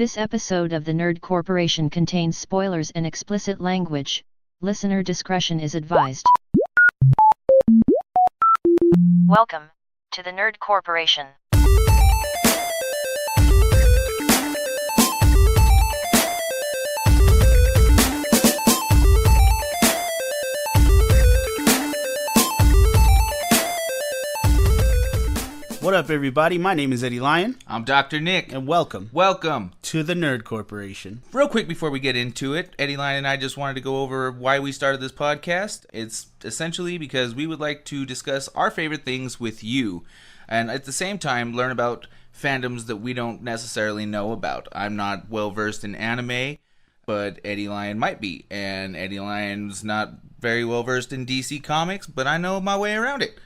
This episode of the Nerd Corporation contains spoilers and explicit language. Listener discretion is advised. Welcome to the Nerd Corporation. What up, everybody? My name is Eddie Lyon. I'm Dr. Nick. And welcome to the Nerd Corporation. Real quick before we get into it, Eddie Lyon and I just wanted to go over why we started this podcast. It's essentially because we would like to discuss our favorite things with you, and at the same time learn about fandoms that we don't necessarily know about. I'm not well versed in anime, but Eddie Lyon might be, and Eddie Lyon's not very well versed in DC Comics, but I know my way around it.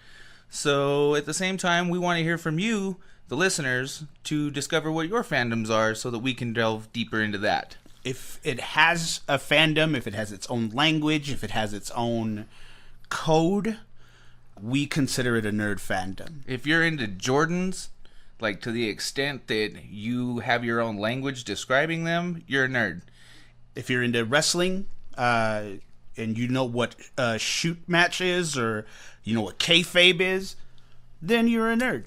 So at the same time, we want to hear from you, the listeners, to discover what your fandoms are so that we can delve deeper into that. If it has a fandom, if it has its own language, if it has its own code, we consider it a nerd fandom. If you're into Jordans, like to the extent that you have your own language describing them, you're a nerd. If you're into wrestling, and you know what a shoot match is, or you know what kayfabe is, then you're a nerd.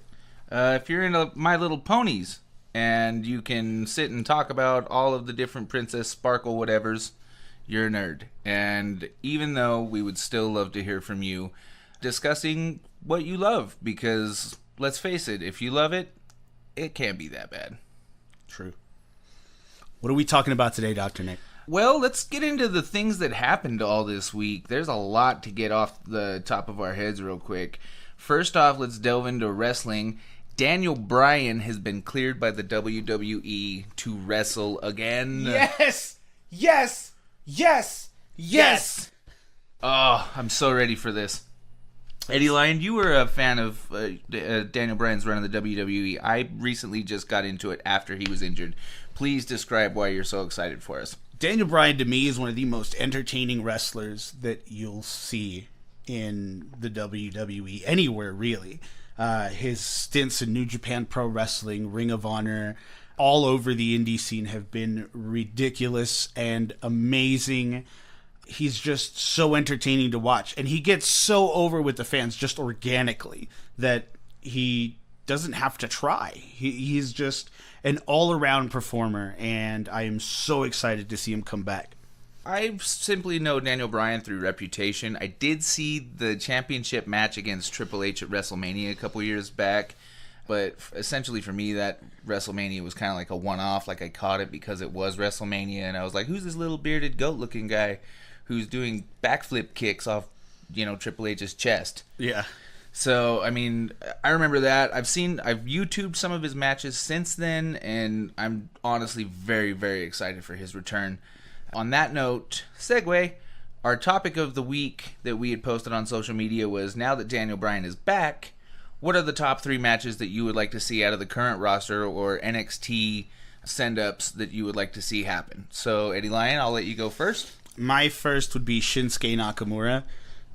If you're into My Little Ponies, and you can sit and talk about all of the different Princess Sparkle whatevers, you're a nerd. And even though we would still love to hear from you discussing what you love, because let's face it, if you love it, it can't be that bad. True. What are we talking about today, Dr. Nick? Well, let's get into the things that happened all this week. There's a lot to get off the top of our heads real quick. First off, let's delve into wrestling. Daniel Bryan has been cleared by the WWE to wrestle again. Yes! Yes! Yes! Yes! Oh, I'm so ready for this. Eddie Lyon, you were a fan of Daniel Bryan's run in the WWE. I recently just got into it after he was injured. Please describe why you're so excited for us. Daniel Bryan, to me, is one of the most entertaining wrestlers that you'll see in the WWE, anywhere, really. His stints in New Japan Pro Wrestling, Ring of Honor, all over the indie scene have been ridiculous and amazing. He's just so entertaining to watch, and he gets so over with the fans just organically that he doesn't have to try. He's just an all-around performer, and I am so excited to see him come back. I simply know Daniel Bryan through reputation. I did see the championship match against Triple H at WrestleMania a couple years back, but essentially for me that WrestleMania was kind of like a one-off. Like I caught it because it was WrestleMania, and I was like, who's this little bearded goat-looking guy who's doing backflip kicks off, Triple H's chest? Yeah. So, I mean, I remember that. I've YouTubed some of his matches since then, and I'm honestly very, very excited for his return. On that note, segue, our topic of the week that we had posted on social media was, now that Daniel Bryan is back, what are the top 3 matches that you would like to see out of the current roster or NXT send-ups that you would like to see happen? So, Eddie Lyon, I'll let you go first. My first would be Shinsuke Nakamura.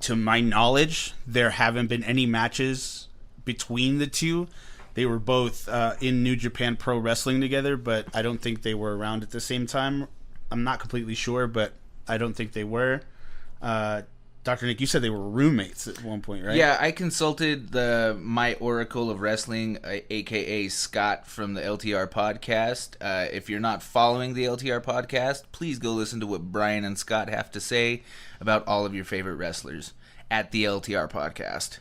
To my knowledge, there haven't been any matches between the two. They were both in New Japan Pro Wrestling together, but I don't think they were around at the same time. I'm not completely sure, but I don't think they were. Dr. Nick, you said they were roommates at one point, right? Yeah, I consulted my Oracle of Wrestling, a.k.a. Scott from the LTR podcast. If you're not following the LTR podcast, please go listen to what Brian and Scott have to say about all of your favorite wrestlers at the LTR podcast.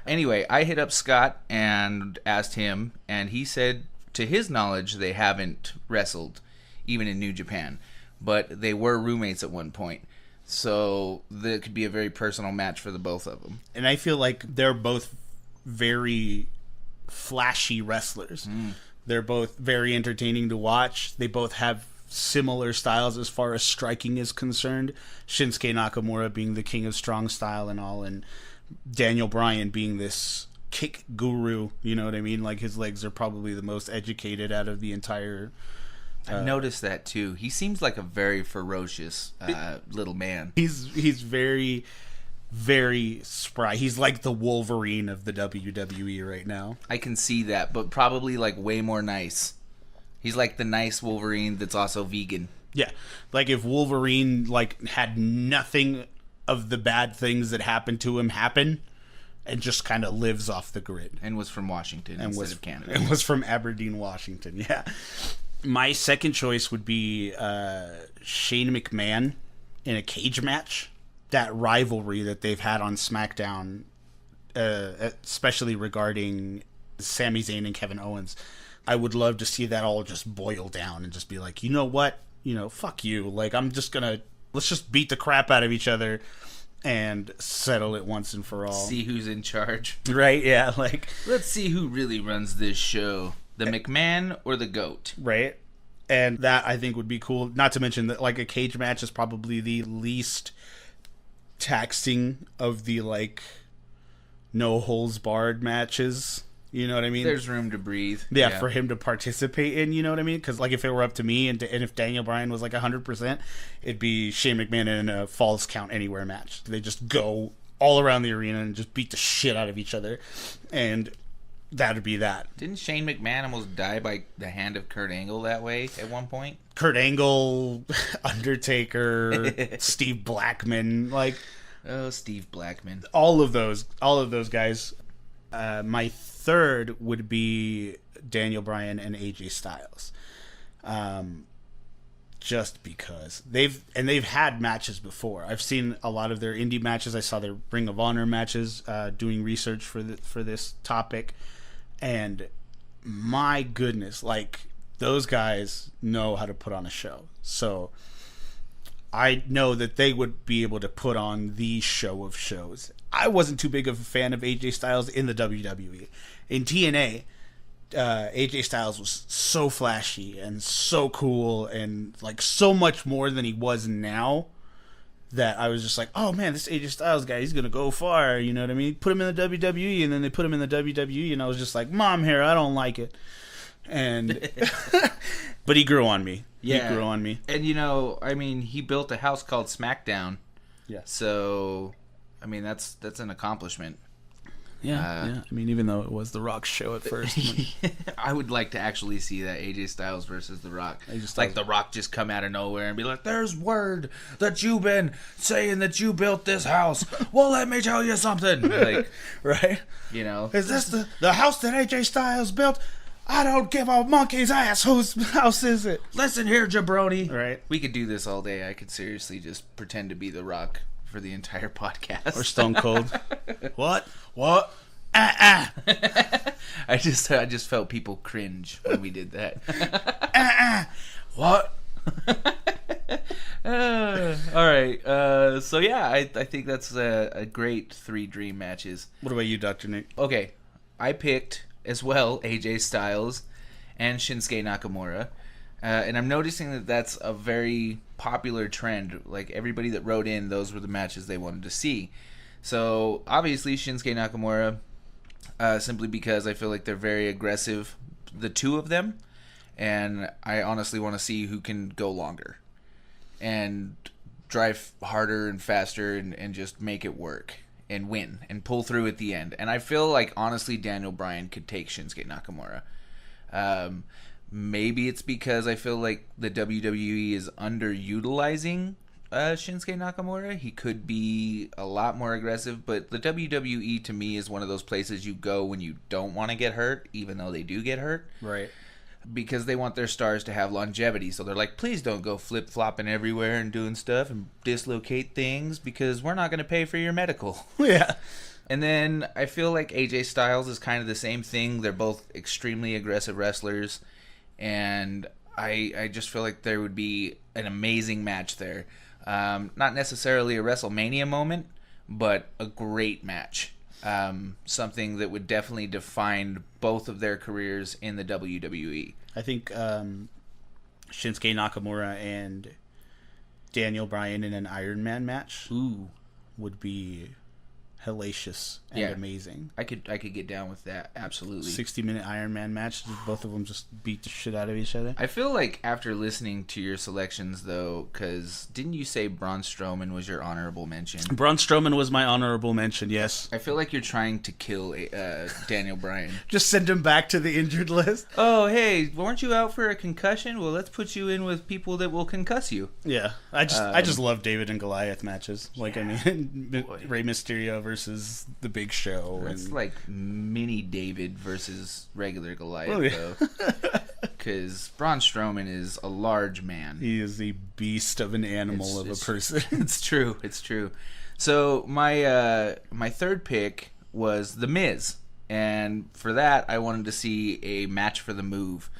Anyway, I hit up Scott and asked him, and he said, to his knowledge, they haven't wrestled, even in New Japan, but they were roommates at one point. So that could be a very personal match for the both of them. And I feel like they're both very flashy wrestlers. They're both very entertaining to watch. They both have similar styles as far as striking is concerned. Shinsuke Nakamura being the king of strong style and all, and Daniel Bryan being this kick guru, you know what I mean? Like, his legs are probably the most educated out of the entire... I've noticed that too. He seems like a very ferocious little man. He's very, very spry. He's like the Wolverine of the WWE right now. I can see that, but probably like way more nice. He's like the nice Wolverine that's also vegan. Yeah, like if Wolverine like had nothing of the bad things that happened to him happen, and just kind of lives off the grid. And was from Washington instead of Canada. And was from Aberdeen, Washington. Yeah. My second choice would be Shane McMahon in a cage match. That rivalry that they've had on SmackDown, especially regarding Sami Zayn and Kevin Owens. I would love to see that all just boil down and just be like, you know what? Fuck you. Like, let's just beat the crap out of each other and settle it once and for all. See who's in charge. Right? Yeah, like... Let's see who really runs this show. The McMahon or the GOAT? Right. And that, I think, would be cool. Not to mention that, like, a cage match is probably the least taxing of the, like, no-holds-barred matches. You know what I mean? There's room to breathe. Yeah, for him to participate in, you know what I mean? Because, like, if it were up to me and if Daniel Bryan was, like, 100%, it'd be Shane McMahon in a Falls Count Anywhere match. They just go all around the arena and just beat the shit out of each other. And that would be that. Didn't Shane McMahon almost die by the hand of Kurt Angle that way at one point? Kurt Angle, Undertaker, Steve Blackman, like... Oh, Steve Blackman. All of those guys. My third would be Daniel Bryan and AJ Styles. Just because they've had matches before. I've seen a lot of their indie matches. I saw their Ring of Honor matches doing research for this topic, and my goodness, like, those guys know how to put on a show. So I know that they would be able to put on the show of shows. I wasn't too big of a fan of AJ Styles in the WWE. In TNA, AJ Styles was so flashy and so cool and, like, so much more than he was now that I was just like, oh man, this AJ Styles guy, he's gonna go far. You know what I mean? Put him in the WWE, and then they put him in the WWE, and I was just like, mom hair, I don't like it. And but he grew on me. Yeah. He grew on me. And he built a house called SmackDown. Yeah. So, I mean, that's an accomplishment. Yeah. I mean, even though it was The Rock's show at first. I would like to actually see that AJ Styles versus The Rock. Like The Rock just come out of nowhere and be like, there's word that you've been saying that you built this house. Well, let me tell you something. Like, right? Is this the house that AJ Styles built? I don't give a monkey's ass whose house is it. Listen here, jabroni. Right. We could do this all day. I could seriously just pretend to be The Rock for the entire podcast. Or Stone Cold. What? I just felt people cringe when we did that. What? All right. So yeah, I think that's a great 3 dream matches. What about you, Dr. Nick? Okay, I picked as well AJ Styles and Shinsuke Nakamura. And I'm noticing that that's a very popular trend. Like, everybody that wrote in, those were the matches they wanted to see. So, obviously, Shinsuke Nakamura, simply because I feel like they're very aggressive, the two of them. And I honestly want to see who can go longer and drive harder and faster and just make it work and win and pull through at the end. And I feel like, honestly, Daniel Bryan could take Shinsuke Nakamura. Maybe it's because I feel like the WWE is underutilizing Shinsuke Nakamura. He could be a lot more aggressive, but the WWE to me is one of those places you go when you don't want to get hurt, even though they do get hurt. Right. Because they want their stars to have longevity. So they're like, please don't go flip-flopping everywhere and doing stuff and dislocate things, because we're not going to pay for your medical. Yeah. And then I feel like AJ Styles is kind of the same thing. They're both extremely aggressive wrestlers. And I just feel like there would be an amazing match there. Not necessarily a WrestleMania moment, but a great match. Something that would definitely define both of their careers in the WWE. I think Shinsuke Nakamura and Daniel Bryan in an Iron Man match would be hellacious and Yeah. amazing. I could get down with that, absolutely. 60-minute Iron Man match, both of them just beat the shit out of each other. I feel like after listening to your selections, though, because didn't you say Braun Strowman was your honorable mention? Braun Strowman was my honorable mention, yes. I feel like you're trying to kill Daniel Bryan. Just send him back to the injured list. Oh, hey, weren't you out for a concussion? Well, let's put you in with people that will concuss you. Yeah, I just love David and Goliath matches. Like, I mean, Rey Mysterio versus the Big Show. It's like mini David versus regular Goliath, Oh, yeah. though. Because Braun Strowman is a large man. He is the beast of an animal of a person. It's true. It's true. So my third pick was The Miz. And for that, I wanted to see a match for the move.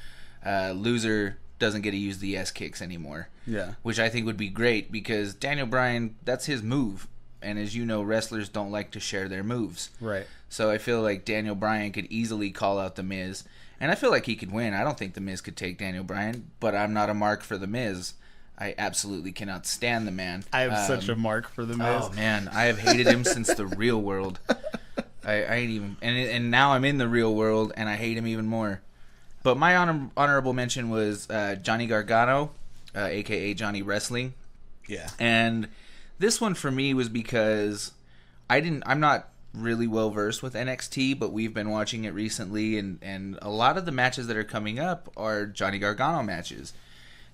Loser doesn't get to use the S kicks anymore. Yeah. Which I think would be great because Daniel Bryan, that's his move. And as you know, wrestlers don't like to share their moves. Right. So I feel like Daniel Bryan could easily call out The Miz. And I feel like he could win. I don't think The Miz could take Daniel Bryan, but I'm not a mark for The Miz. I absolutely cannot stand the man. I have such a mark for The Miz. Oh, man. I have hated him since the real world. I ain't even... And now I'm in the real world, and I hate him even more. But my honorable mention was Johnny Gargano, a.k.a. Johnny Wrestling. Yeah. And this one for me was because I'm not really well versed with NXT, but we've been watching it recently, and a lot of the matches that are coming up are Johnny Gargano matches.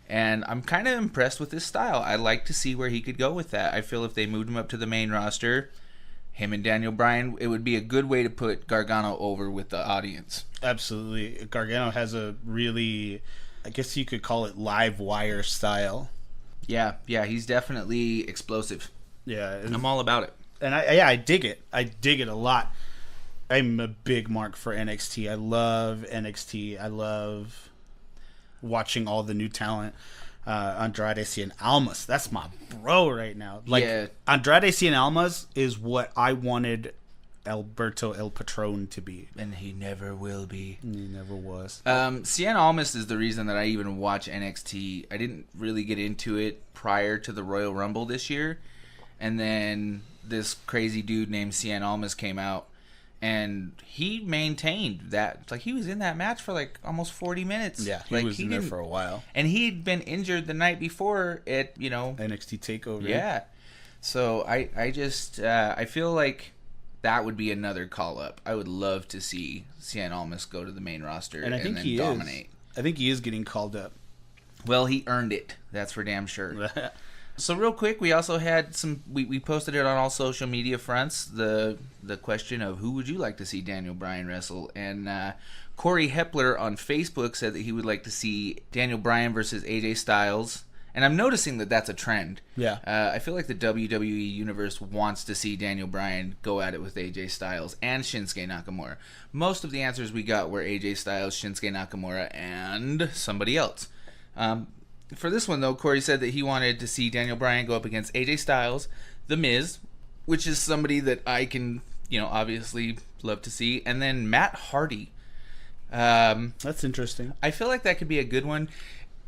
And I'm kind of impressed with his style. I'd like to see where he could go with that. I feel if they moved him up to the main roster, him and Daniel Bryan, it would be a good way to put Gargano over with the audience. Absolutely. Gargano has a really, I guess you could call it live wire style. Yeah, he's definitely explosive. Yeah. I'm all about it. And I dig it. I dig it a lot. I'm a big mark for NXT. I love NXT. I love watching all the new talent. Andrade Cien Almas. That's my bro right now. Like, yeah. Andrade Cien Almas is what I wanted Alberto El Patron to be. And he never will be. He never was. Cien Almas is the reason that I even watch NXT. I didn't really get into it prior to the Royal Rumble this year. And then this crazy dude named Cien Almas came out, and he maintained that. Like, he was in that match for like almost 40 minutes. Yeah, he like, was in there for a while. And he'd been injured the night before at, NXT TakeOver. Yeah. So I just I feel like that would be another call up. I would love to see Cien Almas go to the main roster and I think then he dominate. I think he is getting called up. Well, he earned it. That's for damn sure. So real quick, we also had we posted it on all social media fronts, the question of who would you like to see Daniel Bryan wrestle, and Corey Hepler on Facebook said that he would like to see Daniel Bryan versus AJ Styles, and I'm noticing that that's a trend. Yeah. I feel like the WWE universe wants to see Daniel Bryan go at it with AJ Styles and Shinsuke Nakamura. Most of the answers we got were AJ Styles, Shinsuke Nakamura, and somebody else. For this one, though, Corey said that he wanted to see Daniel Bryan go up against AJ Styles, The Miz, which is somebody that I can, obviously love to see, and then Matt Hardy. That's interesting. I feel like that could be a good one.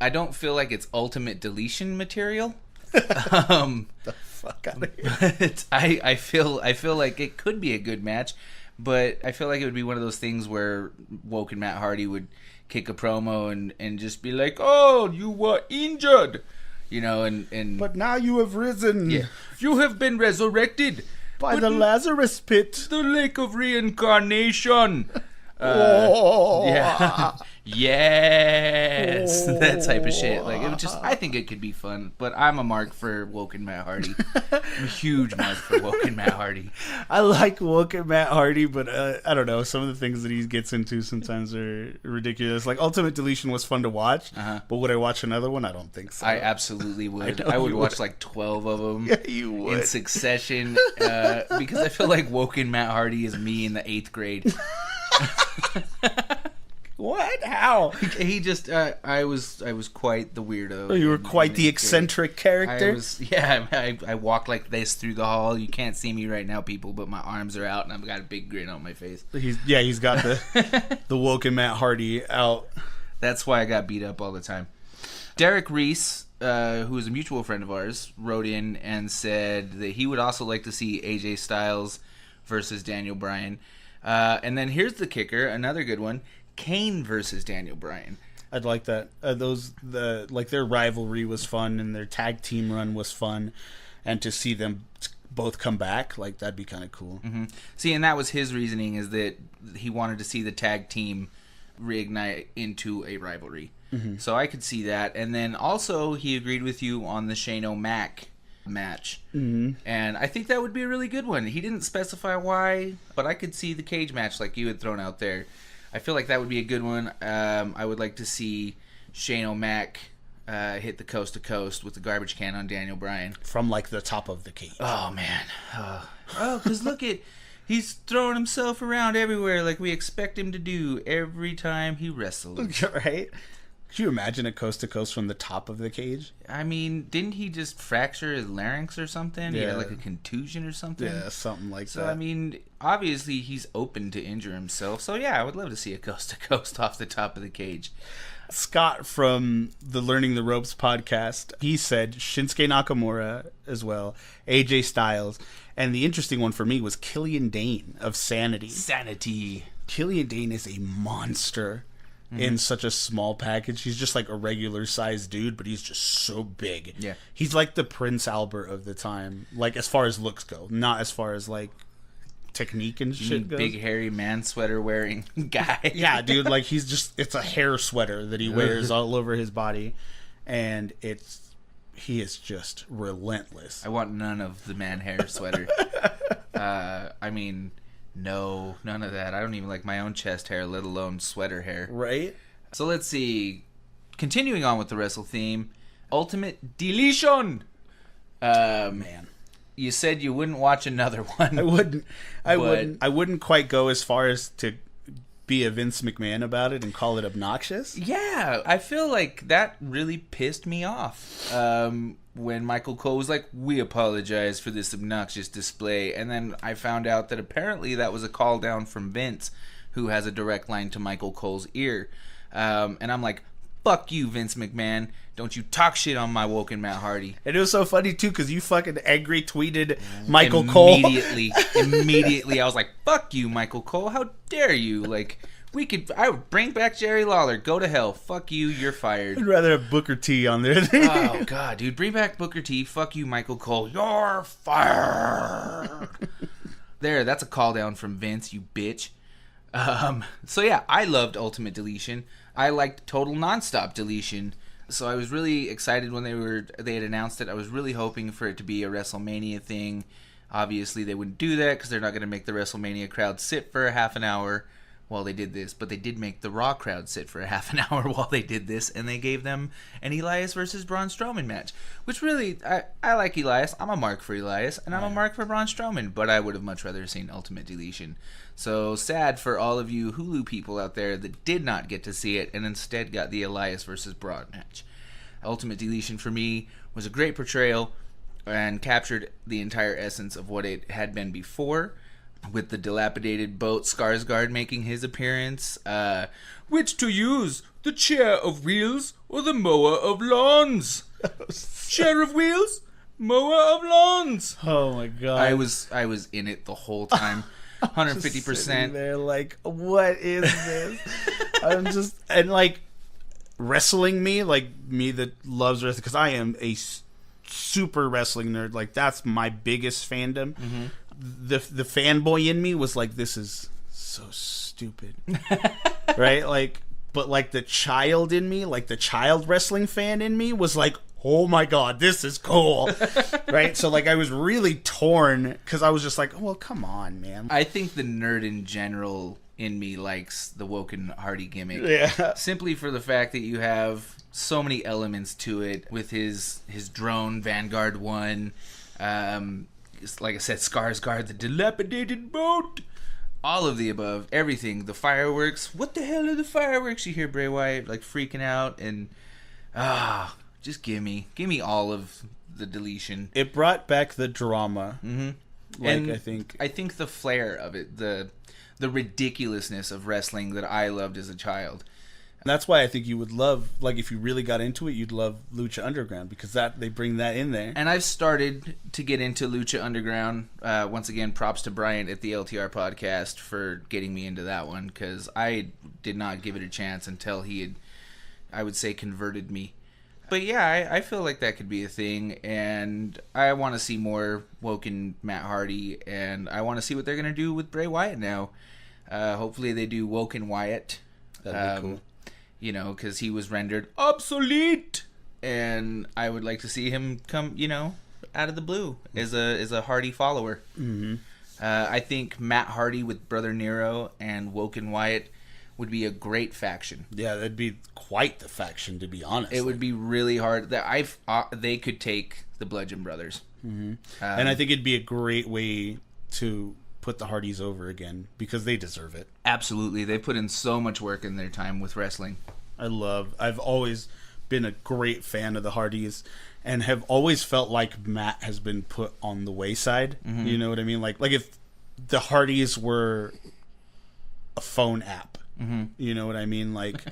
I don't feel like it's ultimate deletion material. The fuck out of here. But I feel like it could be a good match, but I feel like it would be one of those things where Woke and Matt Hardy would kick a promo and just be like, "Oh, you were injured," and But now you have risen. yeah, you have been resurrected By the Lazarus pit. the lake of reincarnation. Yeah. Yes, that type of shit. Like, it would I think it could be fun, but I'm a mark for Woke and Matt Hardy. I'm a huge mark for Woke and Matt Hardy. I like Woke and Matt Hardy, but I don't know. Some of the things that he gets into sometimes are ridiculous. Like, Ultimate Deletion was fun to watch, but would I watch another one? I don't think so. I absolutely would. I would watch like 12 of them Yeah, you would. in succession because I feel like Woke and Matt Hardy is me in the 8th grade. What? How? He just I was quite the weirdo. Oh, you were in quite the 8th grade. eccentric character. I walked like this through the hall. You can't see me right now, people, but my arms are out and I've got a big grin on my face. He's got the Woke and Matt Hardy out. That's why I got beat up all the time. Derek Reese, who is a mutual friend of ours, wrote in and said that he would also like to see AJ Styles versus Daniel Bryan. And then here's the kicker, another good one, Kane versus Daniel Bryan. I'd like that. Their rivalry was fun, and their tag team run was fun, and to see them both come back, like, that'd be kind of cool. Mm-hmm. See, and that was his reasoning, is that he wanted to see the tag team reignite into a rivalry. Mm-hmm. So I could see that. And then also he agreed with you on the Shane O'Mac match. Mm-hmm. And I think that would be a really good one. He didn't specify why, but I could see the cage match like you had thrown out there. I feel like that would be a good one. I would like to see Shane O'Mac hit the coast to coast with the garbage can on Daniel Bryan. From, like, the top of the cage. Oh, man. Because look at... He's throwing himself around everywhere like we expect him to do every time he wrestles. Right? Could you imagine a coast to coast from the top of the cage? I mean, didn't he just fracture his larynx or something? Yeah. He had like a contusion or something? Yeah, something like that. So, I mean, obviously he's open to injure himself. So, yeah, I would love to see a coast to coast off the top of the cage. Scott from the Learning the Ropes podcast, he said Shinsuke Nakamura as well, AJ Styles, and the interesting one for me was Killian Dane of Sanity. Killian Dane is a monster. Mm-hmm. In such a small package. He's just like a regular sized dude, but he's just so big. Yeah. He's like the Prince Albert of the time, like as far as looks go, not as far as like technique and shit goes. Big hairy man sweater wearing guy. Yeah, dude, like it's a hair sweater that he wears all over his body, and he is just relentless. I want none of the man hair sweater. I mean, no, none of that. I don't even like my own chest hair, let alone sweater hair. Right? So let's see. Continuing on with the wrestle theme, Ultimate Deletion. Man. You said you wouldn't watch another one. I wouldn't quite go as far as to be a Vince McMahon about it and call it obnoxious. Yeah, I feel like that really pissed me off. When Michael Cole was like, "We apologize for this obnoxious display," and then I found out that apparently that was a call down from Vince, who has a direct line to Michael Cole's ear. And I'm like, fuck you, Vince McMahon. Don't you talk shit on my Woken Matt Hardy. And it was so funny, too, because you fucking angry tweeted Michael Cole. Immediately, I was like, fuck you, Michael Cole. How dare you? Like, I would bring back Jerry Lawler. Go to hell. Fuck you. You're fired. I'd rather have Booker T on there. Oh, God, dude. Bring back Booker T. Fuck you, Michael Cole. You're fired. There, that's a call down from Vince, you bitch. So, yeah, I loved Ultimate Deletion. I liked Total Nonstop Deletion. So I was really excited when they had announced it. I was really hoping for it to be a WrestleMania thing. Obviously, they wouldn't do that because they're not going to make the WrestleMania crowd sit for a half an hour while they did this. But they did make the Raw crowd sit for a half an hour while they did this, and they gave them an Elias versus Braun Strowman match. Which really, I like Elias. I'm a mark for Elias, and I'm a mark for Braun Strowman. But I would have much rather seen Ultimate Deletion. So sad for all of you Hulu people out there that did not get to see it and instead got the Elias versus Braun match. Ultimate Deletion for me was a great portrayal and captured the entire essence of what it had been before, with the dilapidated boat Skarsgård making his appearance. Which to use, the chair of wheels or the mower of lawns? Chair of wheels, mower of lawns. Oh my god! I was in it the whole time. 150%. They're like, what is this? I'm just, and like, wrestling me, like me that loves wrestling, because I am a super wrestling nerd. Like, that's my biggest fandom. Mm-hmm. The fanboy in me was like, this is so stupid. Right? Like, but like the child in me, like the child wrestling fan in me was like, oh my god, this is cool. Right? So like I was really torn because I was just like, oh, well, come on, man. I think the nerd in general in me likes the Woken Hardy gimmick. Yeah. Simply for the fact that you have so many elements to it with his drone Vanguard 1. Like I said, Skarsgård, the dilapidated boat. All of the above. Everything. The fireworks. What the hell are the fireworks? You hear Bray Wyatt like freaking out and just give me all of the deletion. It brought back the drama. Mm-hmm. Like, and I think the flair of it, the ridiculousness of wrestling that I loved as a child. That's why I think you would love, like, if you really got into it, you'd love Lucha Underground, because they bring that in there. And I've started to get into Lucha Underground. Once again, props to Bryant at the LTR podcast for getting me into that one, because I did not give it a chance until he had, I would say, converted me. But yeah, I feel like that could be a thing, and I want to see more Woken Matt Hardy, and I want to see what they're going to do with Bray Wyatt now. Hopefully they do Woken Wyatt. That'd be cool. You know, because he was rendered obsolete, and I would like to see him come, you know, out of the blue as a Hardy follower. Mm-hmm. I think Matt Hardy with Brother Nero and Woken Wyatt would be a great faction. Yeah, that'd be quite the faction, to be honest. It would be really hard. They could take the Bludgeon Brothers. Mm-hmm. And I think it'd be a great way to put the Hardys over again, because they deserve it. Absolutely. They put in so much work in their time with wrestling. I've always been a great fan of the Hardys, and have always felt like Matt has been put on the wayside. Mm-hmm. You know what I mean? Like if the Hardys were a phone app, mm-hmm. You know what I mean? Like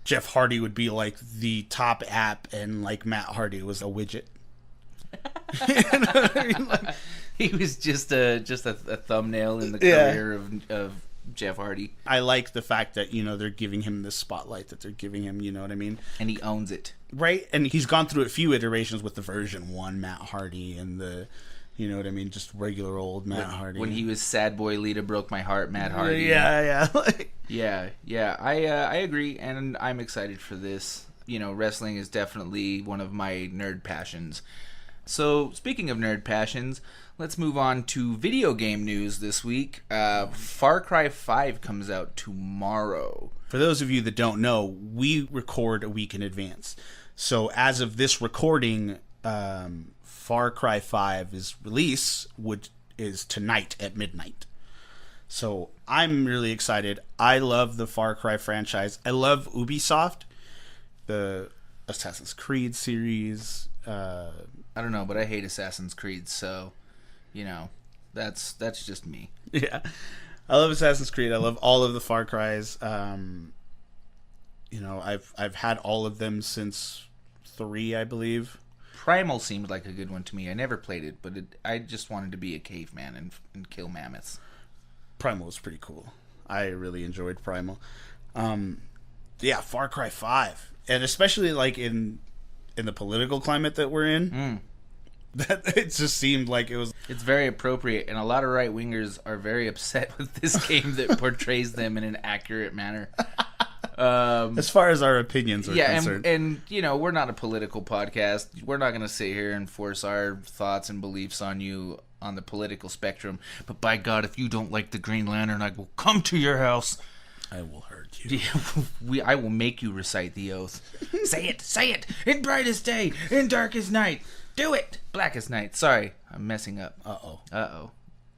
Jeff Hardy would be like the top app, and like Matt Hardy was a widget. You know what I mean? Like, he was just a thumbnail in the career of Jeff Hardy. I like the fact that, you know, they're giving him the spotlight that they're giving him, you know what I mean? And he owns it. Right? And he's gone through a few iterations with the version 1 Matt Hardy and the, you know what I mean, just regular old Matt Hardy. When he was Sad Boy Lita Broke My Heart, Matt Hardy. Yeah. Yeah. I agree, and I'm excited for this. You know, wrestling is definitely one of my nerd passions. So, speaking of nerd passions, let's move on to video game news this week. Far Cry 5 comes out tomorrow. For those of you that don't know, we record a week in advance. So as of this recording, Far Cry 5's release is tonight at midnight. So I'm really excited. I love the Far Cry franchise. I love Ubisoft, the Assassin's Creed series. I don't know, but I hate Assassin's Creed, so, you know, that's just me. Yeah. I love Assassin's Creed. I love all of the Far Cries. You know, I've had all of them since 3, I believe. Primal seemed like a good one to me. I never played it, but I just wanted to be a caveman and kill mammoths. Primal was pretty cool. I really enjoyed Primal. Yeah, Far Cry 5. And especially like in the political climate that we're in, that it just seemed like it was... It's very appropriate, and a lot of right-wingers are very upset with this game that portrays them in an accurate manner. As far as our opinions are concerned. And you know, we're not a political podcast. We're not going to sit here and force our thoughts and beliefs on you on the political spectrum. But by God, if you don't like the Green Lantern, I will come to your house. I will hurt you. I will make you recite the oath. Say it. In brightest day, in darkest night. Do it. Blackest night. Sorry, I'm messing up. Uh-oh.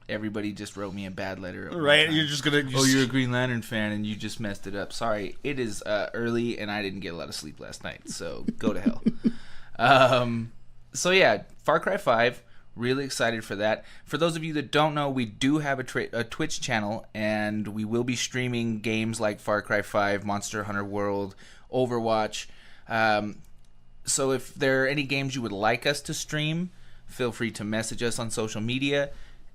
Everybody just wrote me a bad letter. Right, you're just going to... Oh, you're a Green Lantern fan and you just messed it up. Sorry, it is early and I didn't get a lot of sleep last night, so go to hell. So yeah, Far Cry 5, really excited for that. For those of you that don't know, we do have a Twitch channel, and we will be streaming games like Far Cry 5, Monster Hunter World, Overwatch. So if there are any games you would like us to stream, feel free to message us on social media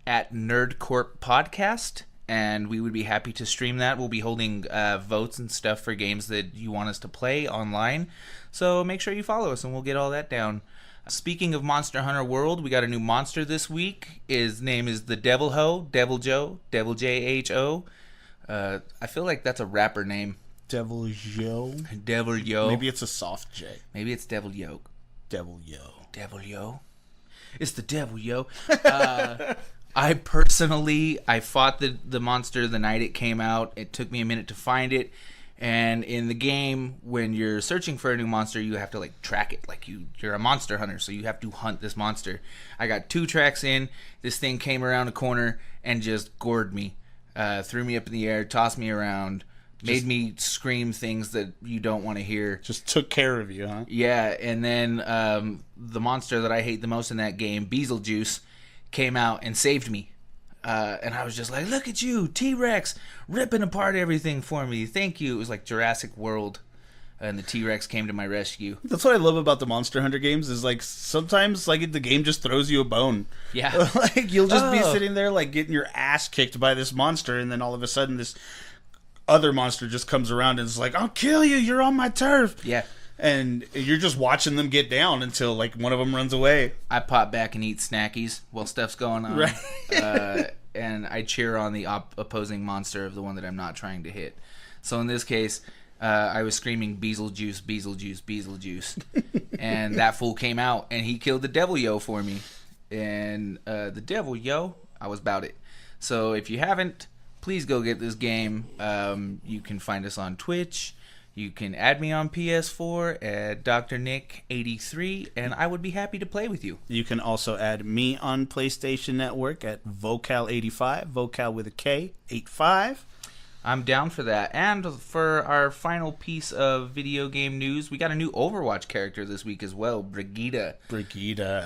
at Nerdcorp Podcast, and we would be happy to stream that. We'll be holding votes and stuff for games that you want us to play online, so make sure you follow us and we'll get all that down. Speaking of Monster Hunter World, we got a new monster this week. His name is the Devil Ho, Devil Joe, Devil J-H-O. I feel like that's a rapper name. Devil Yo? Devil Yo. Maybe it's a soft J. Maybe it's Devil Yo. Devil Yo. Devil Yo. It's the Devil Yo. I fought the monster the night it came out. It took me a minute to find it. And in the game, when you're searching for a new monster, you have to like track it. Like you're a monster hunter, so you have to hunt this monster. I got 2 tracks in. This thing came around a corner and just gored me. Threw me up in the air, tossed me around, made me scream things that you don't want to hear. Just took care of you, huh? Yeah, and then the monster that I hate the most in that game, Beetlejuice, came out and saved me. And I was just like, look at you, T-Rex, ripping apart everything for me. Thank you. It was like Jurassic World. And the T-Rex came to my rescue. That's what I love about the Monster Hunter games is like sometimes like the game just throws you a bone. Yeah. Like you'll just be sitting there like getting your ass kicked by this monster, and then all of a sudden this other monster just comes around and is like, I'll kill you, you're on my turf. Yeah. And you're just watching them get down until like one of them runs away. I pop back and eat snackies while stuff's going on. Right. And I cheer on the opposing monster of the one that I'm not trying to hit. So in this case, I was screaming Beetlejuice, Beetlejuice, Beetlejuice. And that fool came out and he killed the devil yo for me. And the devil yo, I was about it. So if you haven't, please go get this game. You can find us on Twitch. You can add me on PS4 at Dr. Nick 83, and I would be happy to play with you. You can also add me on PlayStation Network at Vocal85, Vocal with a K, 85. I'm down for that. And for our final piece of video game news, we got a new Overwatch character this week as well, Brigitte.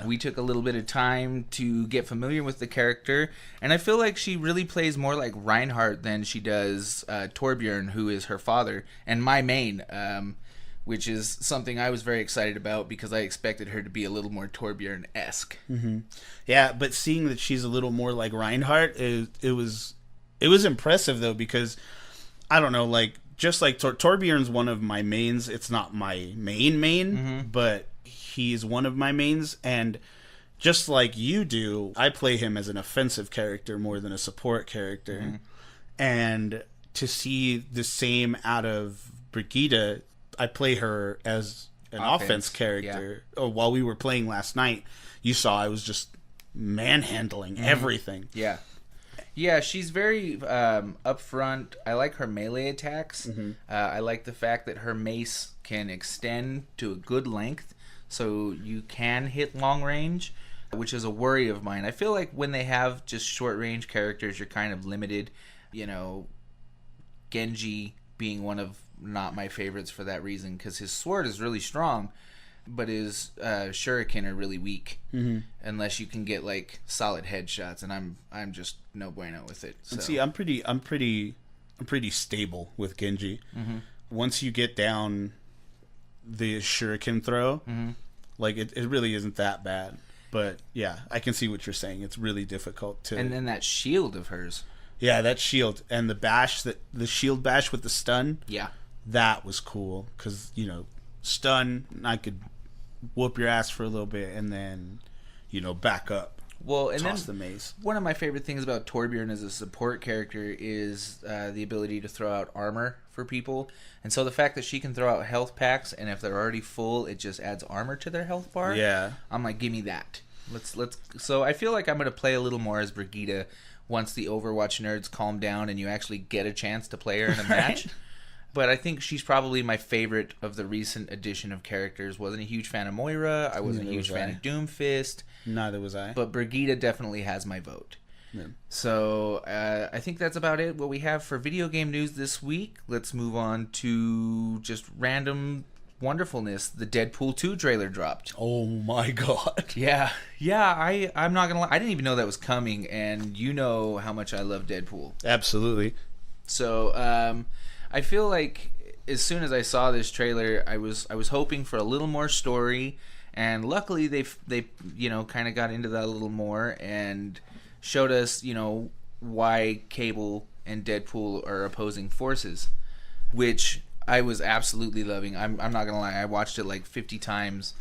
We took a little bit of time to get familiar with the character, and I feel like she really plays more like Reinhardt than she does Torbjorn, who is her father, and my main, which is something I was very excited about because I expected her to be a little more Torbjorn-esque. Mm-hmm. Yeah, but seeing that she's a little more like Reinhardt, it was impressive though, because I don't know, like just like Torbjorn's one of my mains. It's not my main, but he's one of my mains, and just like you do, I play him as an offensive character more than a support character. And to see the same out of Brigitte, I play her as an offense character. Yeah. Oh, while we were playing last night, you saw I was just manhandling everything. Yeah, she's very upfront. I like her melee attacks. I like the fact that her mace can extend to a good length, so you can hit long range, which is a worry of mine. I feel like when they have just short range characters, you're kind of limited. You know, Genji being one of not my favorites for that reason, because his sword is really strong, but his shuriken are really weak unless you can get like solid headshots, and I'm just no bueno with it. So. And see, I'm pretty stable with Genji. Once you get down the shuriken throw, like it really isn't that bad. But yeah, I can see what you're saying. It's really difficult to. And then that shield of hers. Yeah, that shield and the shield bash with the stun. Yeah, that was cool because stun, I could whoop your ass for a little bit and then back up. Well, and toss then the mace. One of my favorite things about Torbjorn as a support character is the ability to throw out armor for people, and so the fact that she can throw out health packs, and if they're already full, it just adds armor to their health bar. Yeah, I'm like, give me that. Let's. So I feel like I'm gonna play a little more as Brigitte once the Overwatch nerds calm down and you actually get a chance to play her in a match. But I think she's probably my favorite of the recent edition of characters. Wasn't a huge fan of Moira. I wasn't a huge fan of Doomfist. Neither was I. But Brigitte definitely has my vote. Yeah. So I think that's about it. What we have for video game news this week. Let's move on to just random wonderfulness. The Deadpool 2 trailer dropped. Oh my god. Yeah. I'm not gonna lie. I didn't even know that was coming, and you know how much I love Deadpool. Absolutely. So I feel like as soon as I saw this trailer, I was hoping for a little more story, and luckily they kind of got into that a little more and showed us why Cable and Deadpool are opposing forces, which I was absolutely loving. I'm not gonna lie, I watched it like 50 times.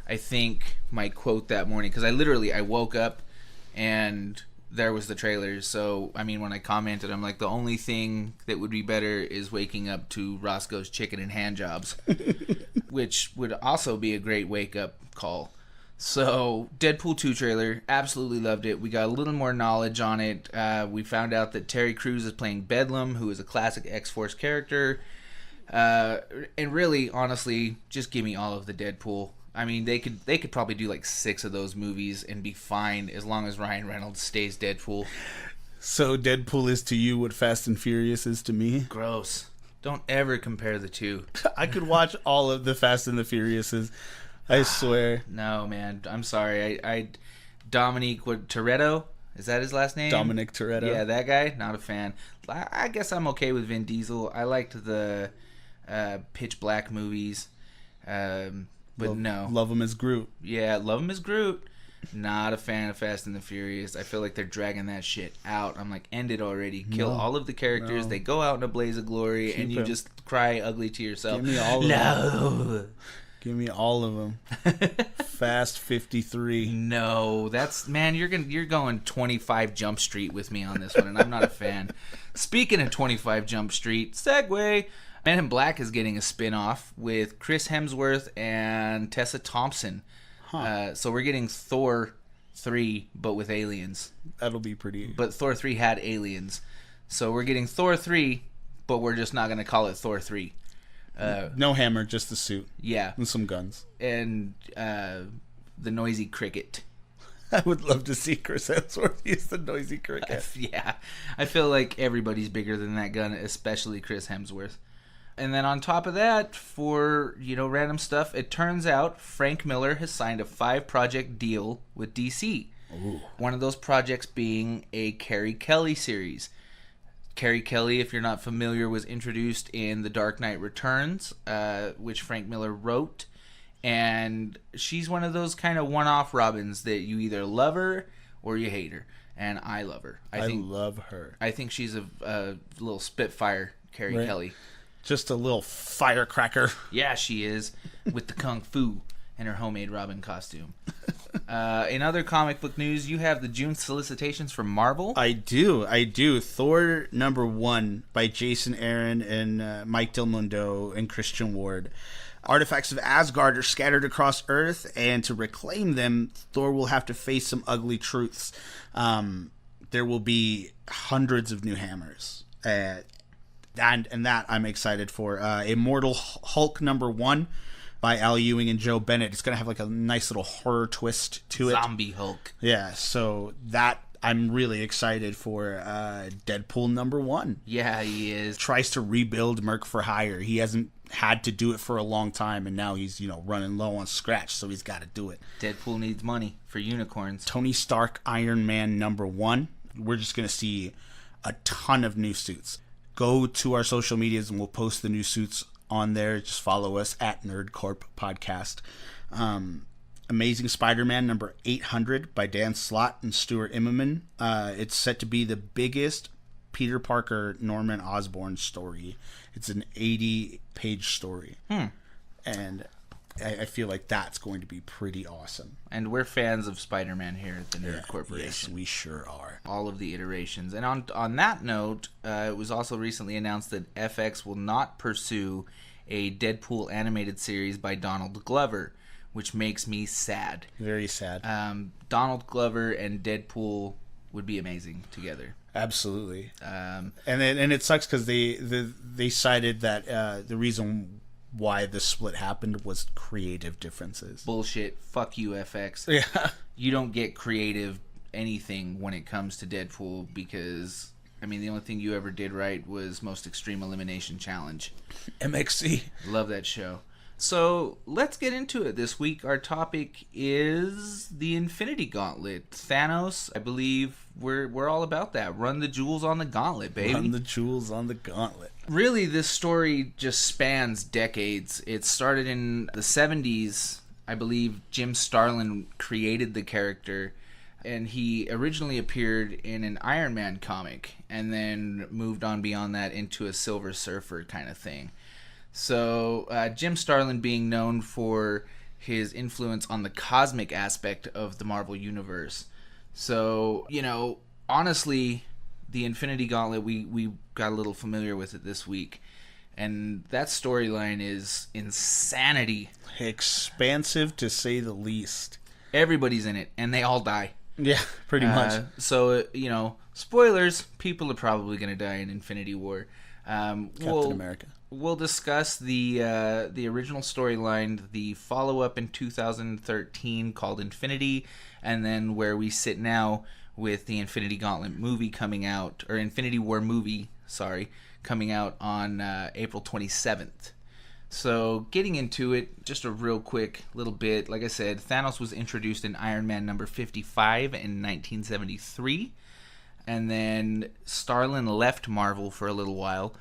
I think my quote that morning, because I woke up and there was the trailer. So I mean, when I commented, I'm like, the only thing that would be better is waking up to Roscoe's Chicken and Hand Jobs, which would also be a great wake up call. So Deadpool 2 trailer, absolutely loved it. We got a little more knowledge on it. We found out that Terry Crews is playing Bedlam, who is a classic X-Force character. And really, honestly, just give me all of the Deadpool. I mean, they could probably do like 6 of those movies and be fine as long as Ryan Reynolds stays Deadpool. So Deadpool is to you what Fast and Furious is to me? Gross. Don't ever compare the two. I could watch all of the Fast and the Furiouses. I swear. No, man. I'm sorry. I Dominique Toretto. Is that his last name? Dominic Toretto. Yeah, that guy. Not a fan. I guess I'm okay with Vin Diesel. I liked the Pitch Black movies. But no. Love him as Groot. Yeah, love him as Groot. Not a fan of Fast and the Furious. I feel like they're dragging that shit out. I'm like, end it already. Kill all of the characters. No. They go out in a blaze of glory, and you just cry ugly to yourself. Give me all of them. Give me all of them. Fast 53. No, that's man. You're going 25 Jump Street with me on this one, and I'm not a fan. Speaking of 25 Jump Street, segue. Men in Black is getting a spin-off with Chris Hemsworth and Tessa Thompson. So we're getting Thor 3, but with aliens. That'll be pretty. But Thor 3 had aliens. So we're getting Thor 3, but we're just not going to call it Thor 3. No hammer, just the suit. Yeah. And some guns. And the noisy cricket. I would love to see Chris Hemsworth use the noisy cricket. Yeah. I feel like everybody's bigger than that gun, especially Chris Hemsworth. And then on top of that, for, random stuff, it turns out Frank Miller has signed a 5-project deal with DC. Ooh. One of those projects being a Carrie Kelly series. Carrie Kelly, if you're not familiar, was introduced in The Dark Knight Returns, which Frank Miller wrote. And she's one of those kind of one-off Robins that you either love her or you hate her. And I love her. I love her. I think she's a little spitfire, Carrie Kelly. Just a little firecracker. Yeah, she is, with the kung fu and her homemade Robin costume. In other comic book news, you have the June solicitations for Marvel. I do. Thor #1 by Jason Aaron and Mike Del Mundo and Christian Ward. Artifacts of Asgard are scattered across Earth, and to reclaim them, Thor will have to face some ugly truths. There will be hundreds of new hammers. And that I'm excited for. Immortal Hulk #1 by Al Ewing and Joe Bennett. It's going to have like a nice little horror twist to it. Zombie Hulk. Yeah, so that I'm really excited for. Deadpool #1. Yeah, he is. Tries to rebuild Merc for Hire. He hasn't had to do it for a long time, and now he's, running low on scratch, so he's got to do it. Deadpool needs money for unicorns. Tony Stark Iron Man #1. We're just going to see a ton of new suits. Go to our social medias and we'll post the new suits on there. Just follow us at NerdCorp Podcast. Amazing Spider-Man #800 by Dan Slott and Stuart Immonen. It's set to be the biggest Peter Parker Norman Osborn story. It's an 80-page story. And I feel like that's going to be pretty awesome. And we're fans of Spider-Man here at the Nerd Corporation. Yes, we sure are. All of the iterations. And on that note, it was also recently announced that FX will not pursue a Deadpool animated series by Donald Glover, which makes me sad. Very sad. Donald Glover and Deadpool would be amazing together. Absolutely. And it sucks because they cited that the reason why the split happened was creative differences. Bullshit. Fuck you, FX. Yeah. You don't get creative anything when it comes to Deadpool because, the only thing you ever did right was Most Extreme Elimination Challenge. MXC. Love that show. So, let's get into it. This week, our topic is the Infinity Gauntlet. Thanos, I believe we're all about that. Run the jewels on the gauntlet, baby. Run the jewels on the gauntlet. Really, this story just spans decades. It started in the 70s. I believe Jim Starlin created the character, and he originally appeared in an Iron Man comic, and then moved on beyond that into a Silver Surfer kind of thing. So, Jim Starlin being known for his influence on the cosmic aspect of the Marvel Universe. So, honestly, the Infinity Gauntlet, we got a little familiar with it this week. And that storyline is insanity. Expansive, to say the least. Everybody's in it, and they all die. Yeah, pretty much. So, spoilers, people are probably going to die in Infinity War. Captain America. We'll discuss the original storyline, the follow-up in 2013 called Infinity, and then where we sit now with the Infinity Gauntlet movie coming out, or Infinity War movie, coming out on April 27th. So, getting into it, just a real quick little bit. Like I said, Thanos was introduced in Iron Man number 55 in 1973. And then Starlin left Marvel for a little while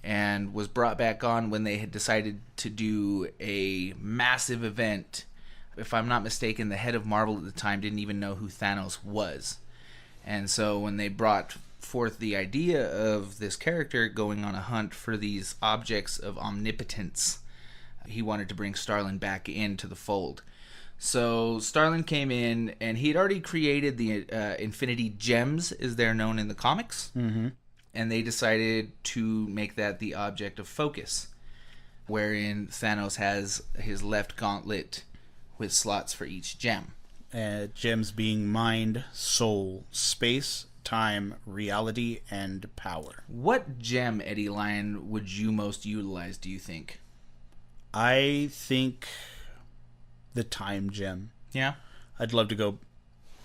and was brought back on when they had decided to do a massive event. If I'm not mistaken, the head of Marvel at the time didn't even know who Thanos was. And so when they brought forth the idea of this character going on a hunt for these objects of omnipotence, he wanted to bring Starlin back into the fold. So Starlin came in, and he had already created the Infinity Gems, as they're known in the comics. Mm-hmm. And they decided to make that the object of focus, wherein Thanos has his left gauntlet with slots for each gem. Gems being mind, soul, space, time, reality, and power. What gem, Eddie Lyon, would you most utilize, do you think? I think the time gem. Yeah? I'd love to go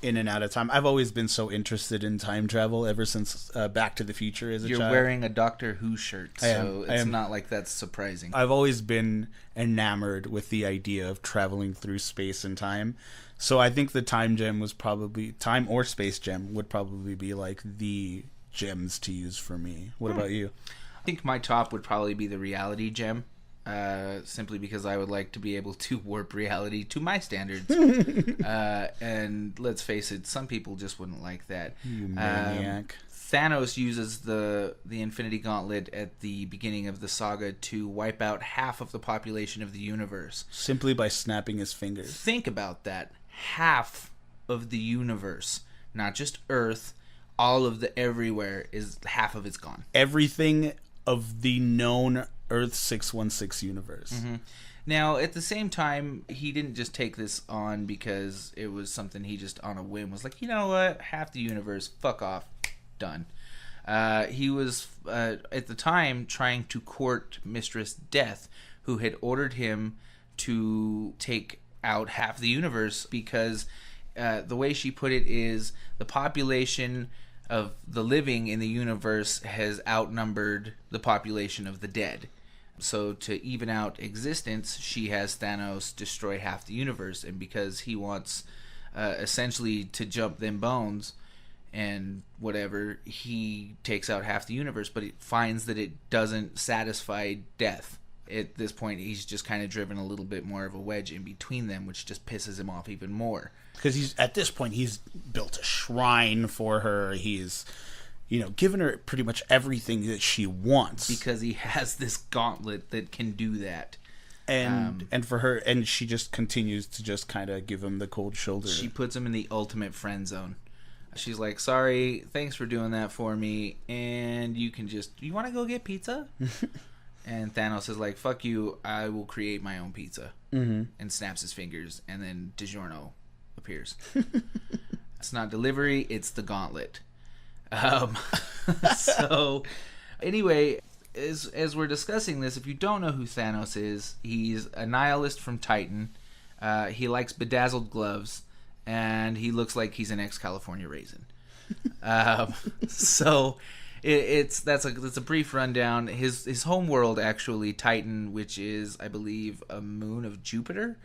in and out of time. I've always been so interested in time travel ever since Back to the Future as a child. You're wearing a Doctor Who shirt, so it's not like that's surprising. I've always been enamored with the idea of traveling through space and time. So I think the time gem was probably, time or space gem would probably be like the gems to use for me. What about you? I think my top would probably be the reality gem. Simply because I would like to be able to warp reality to my standards. And let's face it, some people just wouldn't like that. You maniac. Thanos uses the Infinity Gauntlet at the beginning of the saga to wipe out half of the population of the universe. Simply by snapping his fingers. Think about that. Half of the universe. Not just Earth. All of the everywhere is half of it's gone. Everything of the known Earth 616 universe. Mm-hmm. Now, at the same time, he didn't just take this on because it was something he just on a whim was like, you know what, half the universe, fuck off, done. He was, at the time, trying to court Mistress Death, who had ordered him to take out half the universe because the way she put it is the population of the living in the universe has outnumbered the population of the dead. So to even out existence, she has Thanos destroy half the universe, and because he wants essentially to jump them bones and whatever, he takes out half the universe, but it finds that it doesn't satisfy Death. At this point, he's just kind of driven a little bit more of a wedge in between them, which just pisses him off even more. Because at this point, he's built a shrine for her. He's, given her pretty much everything that she wants. Because he has this gauntlet that can do that. And for her, and she just continues to just kind of give him the cold shoulder. She puts him in the ultimate friend zone. She's like, sorry, thanks for doing that for me, and you want to go get pizza? And Thanos is like, fuck you, I will create my own pizza. Mm-hmm. And snaps his fingers, and then DiGiorno appears. It's not delivery, it's the gauntlet. So, anyway, as we're discussing this, if you don't know who Thanos is, he's a nihilist from Titan. He likes bedazzled gloves, and he looks like he's an ex-California raisin. So that's a brief rundown. His home world, actually, Titan, which is, I believe, a moon of Jupiter,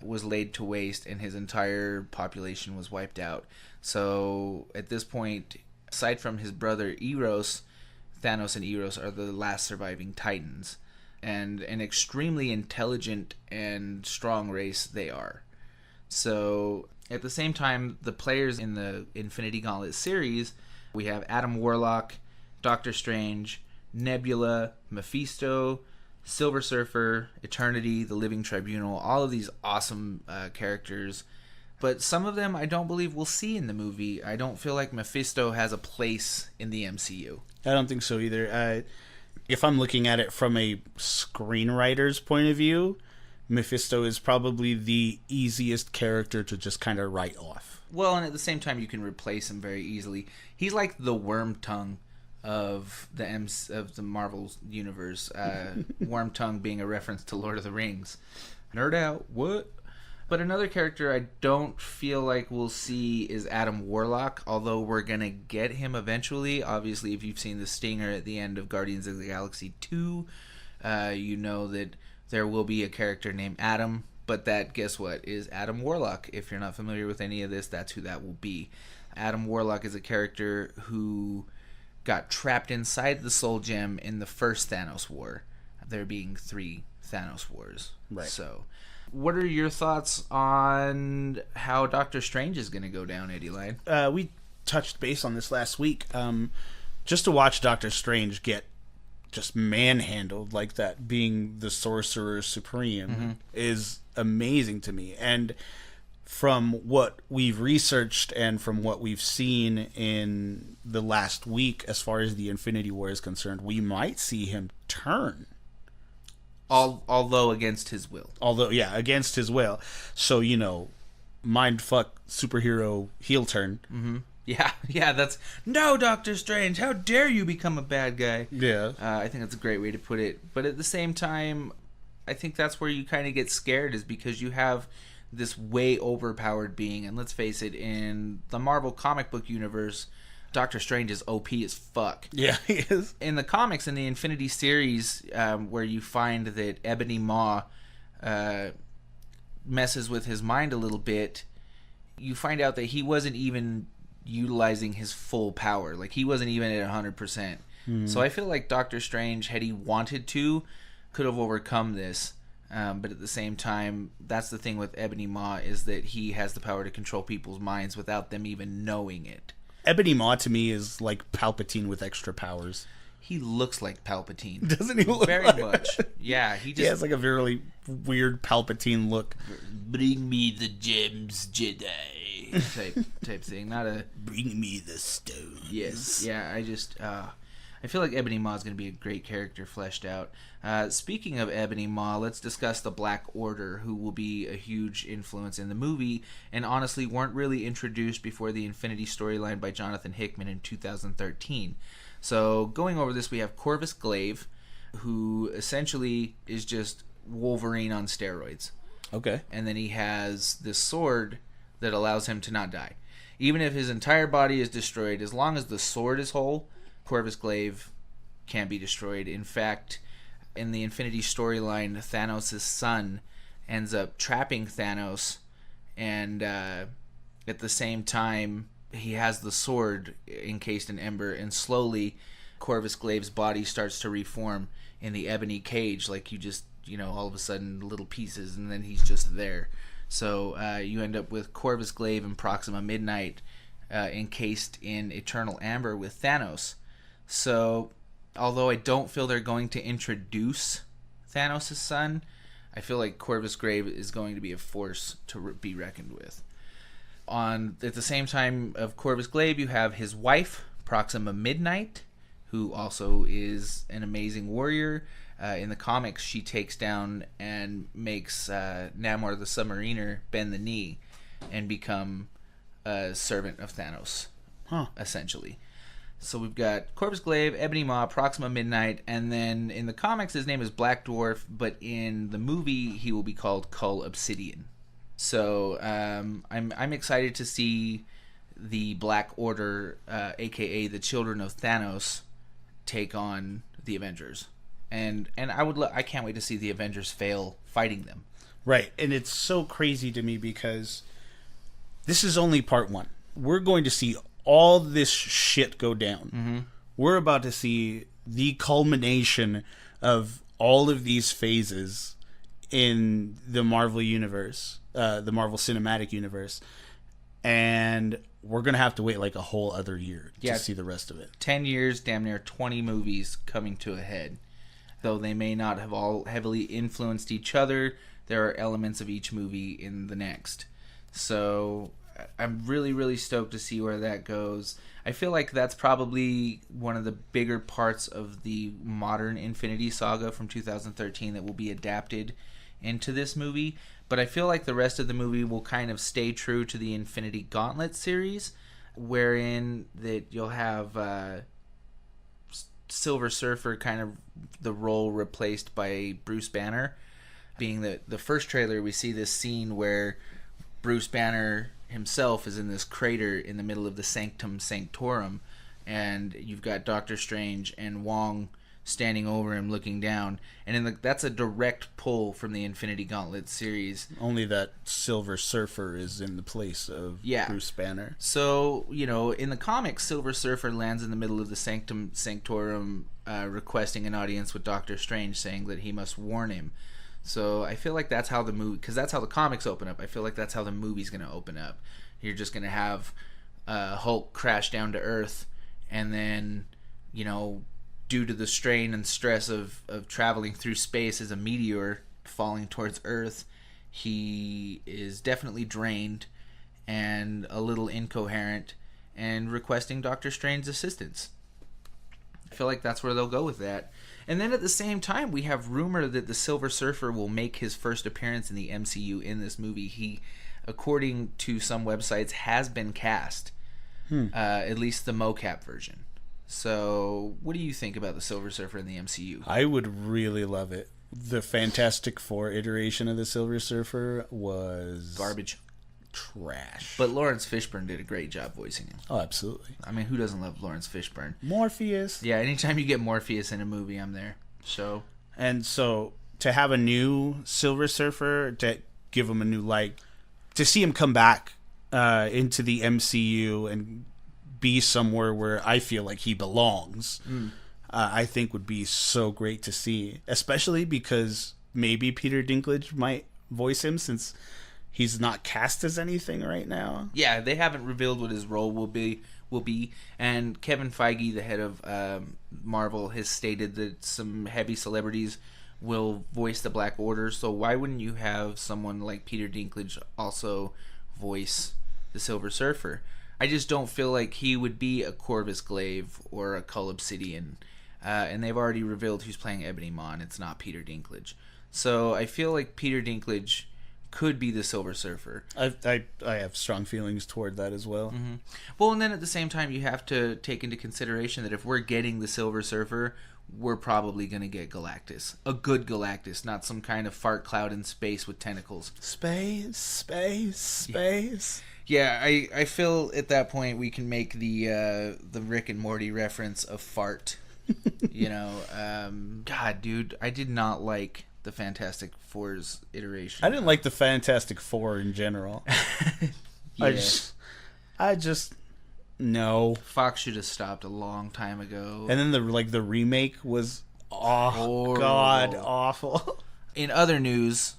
was laid to waste, and his entire population was wiped out. So at this point, aside from his brother Eros, Thanos and Eros are the last surviving Titans, and an extremely intelligent and strong race they are. So at the same time, the players in the Infinity Gauntlet series, we have Adam Warlock, Doctor Strange, Nebula, Mephisto, Silver Surfer, Eternity, the Living Tribunal, all of these awesome characters. But some of them I don't believe we'll see in the movie. I don't feel like Mephisto has a place in the MCU. I don't think so either. If I'm looking at it from a screenwriter's point of view, Mephisto is probably the easiest character to just kind of write off. Well, and at the same time, you can replace him very easily. He's like the worm tongue of the Marvel universe. Worm tongue being a reference to Lord of the Rings. Nerd out. What? But another character I don't feel like we'll see is Adam Warlock, although we're going to get him eventually. Obviously, if you've seen the stinger at the end of Guardians of the Galaxy 2, you know that there will be a character named Adam, but that, guess what, is Adam Warlock. If you're not familiar with any of this, that's who that will be. Adam Warlock is a character who got trapped inside the Soul Gem in the first Thanos War. There being 3 Thanos Wars. Right. So, what are your thoughts on how Doctor Strange is going to go down, Eddie Line? We touched base on this last week. Just to watch Doctor Strange get just manhandled like that, being the Sorcerer Supreme, is amazing to me. And from what we've researched and from what we've seen in the last week, as far as the Infinity War is concerned, we might see him turn. Although against his will. Against his will. So, mindfuck superhero heel turn. Mm-hmm. Yeah, that's... No, Doctor Strange, how dare you become a bad guy? Yeah. I think that's a great way to put it. But at the same time, I think that's where you kind of get scared, is because you have this way overpowered being. And let's face it, in the Marvel comic book universe, Doctor Strange is OP as fuck. Yeah, he is. In the comics, in the Infinity series, where you find that Ebony Maw messes with his mind a little bit, you find out that he wasn't even utilizing his full power. Like, he wasn't even at 100%. So I feel like Doctor Strange, had he wanted to, could have overcome this. But at the same time, that's the thing with Ebony Maw, is that he has the power to control people's minds without them even knowing it. Ebony Maw to me is like Palpatine with extra powers. He looks like Palpatine. Doesn't he look very like much? Yeah, he has like a very weird Palpatine look. Bring me the gems, Jedi type thing. Not a bring me the stones. Yes, yeah. I feel like Ebony Maw is going to be a great character fleshed out. Speaking of Ebony Maw, let's discuss the Black Order, who will be a huge influence in the movie, and honestly weren't really introduced before the Infinity storyline by Jonathan Hickman in 2013. So going over this, we have Corvus Glaive, who essentially is just Wolverine on steroids. Okay. And then he has this sword that allows him to not die. Even if his entire body is destroyed, as long as the sword is whole, Corvus Glaive can't be destroyed. In fact, in the Infinity storyline, Thanos' son ends up trapping Thanos, and at the same time, he has the sword encased in ember, and slowly Corvus Glaive's body starts to reform in the ebony cage, like you just, all of a sudden little pieces, and then he's just there. So you end up with Corvus Glaive and Proxima Midnight encased in eternal amber with Thanos. So, although I don't feel they're going to introduce Thanos' son, I feel like Corvus Glaive is going to be a force to be reckoned with. At the same time of Corvus Glaive, you have his wife, Proxima Midnight, who also is an amazing warrior. In the comics, she takes down and makes Namor the Submariner bend the knee and become a servant of Thanos, essentially. So we've got Corvus Glaive, Ebony Maw, Proxima Midnight, and then in the comics his name is Black Dwarf, but in the movie he will be called Cull Obsidian. So I'm excited to see the Black Order, aka the Children of Thanos, take on the Avengers, and I can't wait to see the Avengers fail fighting them. Right, and it's so crazy to me because this is only part 1. We're going to see all this shit go down. Mm-hmm. We're about to see the culmination of all of these phases in the Marvel universe, the Marvel Cinematic Universe, and we're going to have to wait like a whole other year to see the rest of it. 10 years, damn near 20 movies coming to a head. Though they may not have all heavily influenced each other, there are elements of each movie in the next. So I'm really, really stoked to see where that goes. I feel like that's probably one of the bigger parts of the modern Infinity Saga from 2013 that will be adapted into this movie. But I feel like the rest of the movie will kind of stay true to the Infinity Gauntlet series, wherein that you'll have Silver Surfer kind of the role replaced by Bruce Banner. Being the first trailer, we see this scene where Bruce Banner himself is in this crater in the middle of the Sanctum Sanctorum, and you've got Doctor Strange and Wong standing over him, looking down. And that's a direct pull from the Infinity Gauntlet series. Only that Silver Surfer is in the place of Bruce Banner. So, in the comics, Silver Surfer lands in the middle of the Sanctum Sanctorum, requesting an audience with Doctor Strange, saying that he must warn him. So I feel like that's how the movie, because that's how the comics open up. I feel like that's how the movie's going to open up. You're just going to have Hulk crash down to Earth, and then, due to the strain and stress of traveling through space as a meteor falling towards Earth, he is definitely drained and a little incoherent and requesting Doctor Strange's assistance. I feel like that's where they'll go with that. And then at the same time, we have rumor that the Silver Surfer will make his first appearance in the MCU in this movie. He, according to some websites, has been cast. At least the mocap version. So, what do you think about the Silver Surfer in the MCU? I would really love it. The Fantastic Four iteration of the Silver Surfer was garbage. Trash. But Lawrence Fishburne did a great job voicing him. Oh, absolutely. I mean, who doesn't love Lawrence Fishburne? Morpheus. Yeah, anytime you get Morpheus in a movie, I'm there. So to have a new Silver Surfer, to give him a new light, to see him come back into the MCU and be somewhere where I feel like he belongs, I think would be so great to see. Especially because maybe Peter Dinklage might voice him, since he's not cast as anything right now. Yeah, they haven't revealed what his role will be. And Kevin Feige, the head of Marvel, has stated that some heavy celebrities will voice the Black Order. So why wouldn't you have someone like Peter Dinklage also voice the Silver Surfer? I just don't feel like he would be a Corvus Glaive or a Cull Obsidian. And they've already revealed who's playing Ebony Maw, and it's not Peter Dinklage. So I feel like Peter Dinklage could be the Silver Surfer. I have strong feelings toward that as well. Mm-hmm. Well, and then at the same time, you have to take into consideration that if we're getting the Silver Surfer, we're probably going to get Galactus. A good Galactus, not some kind of fart cloud in space with tentacles. Space. Yeah, I feel at that point we can make the Rick and Morty reference of fart. God, dude, I did not like the Fantastic Four's iteration. I didn't like the Fantastic Four in general. Yeah. I just no. Fox should have stopped a long time ago. And then the remake was Horrible. God awful. In other news,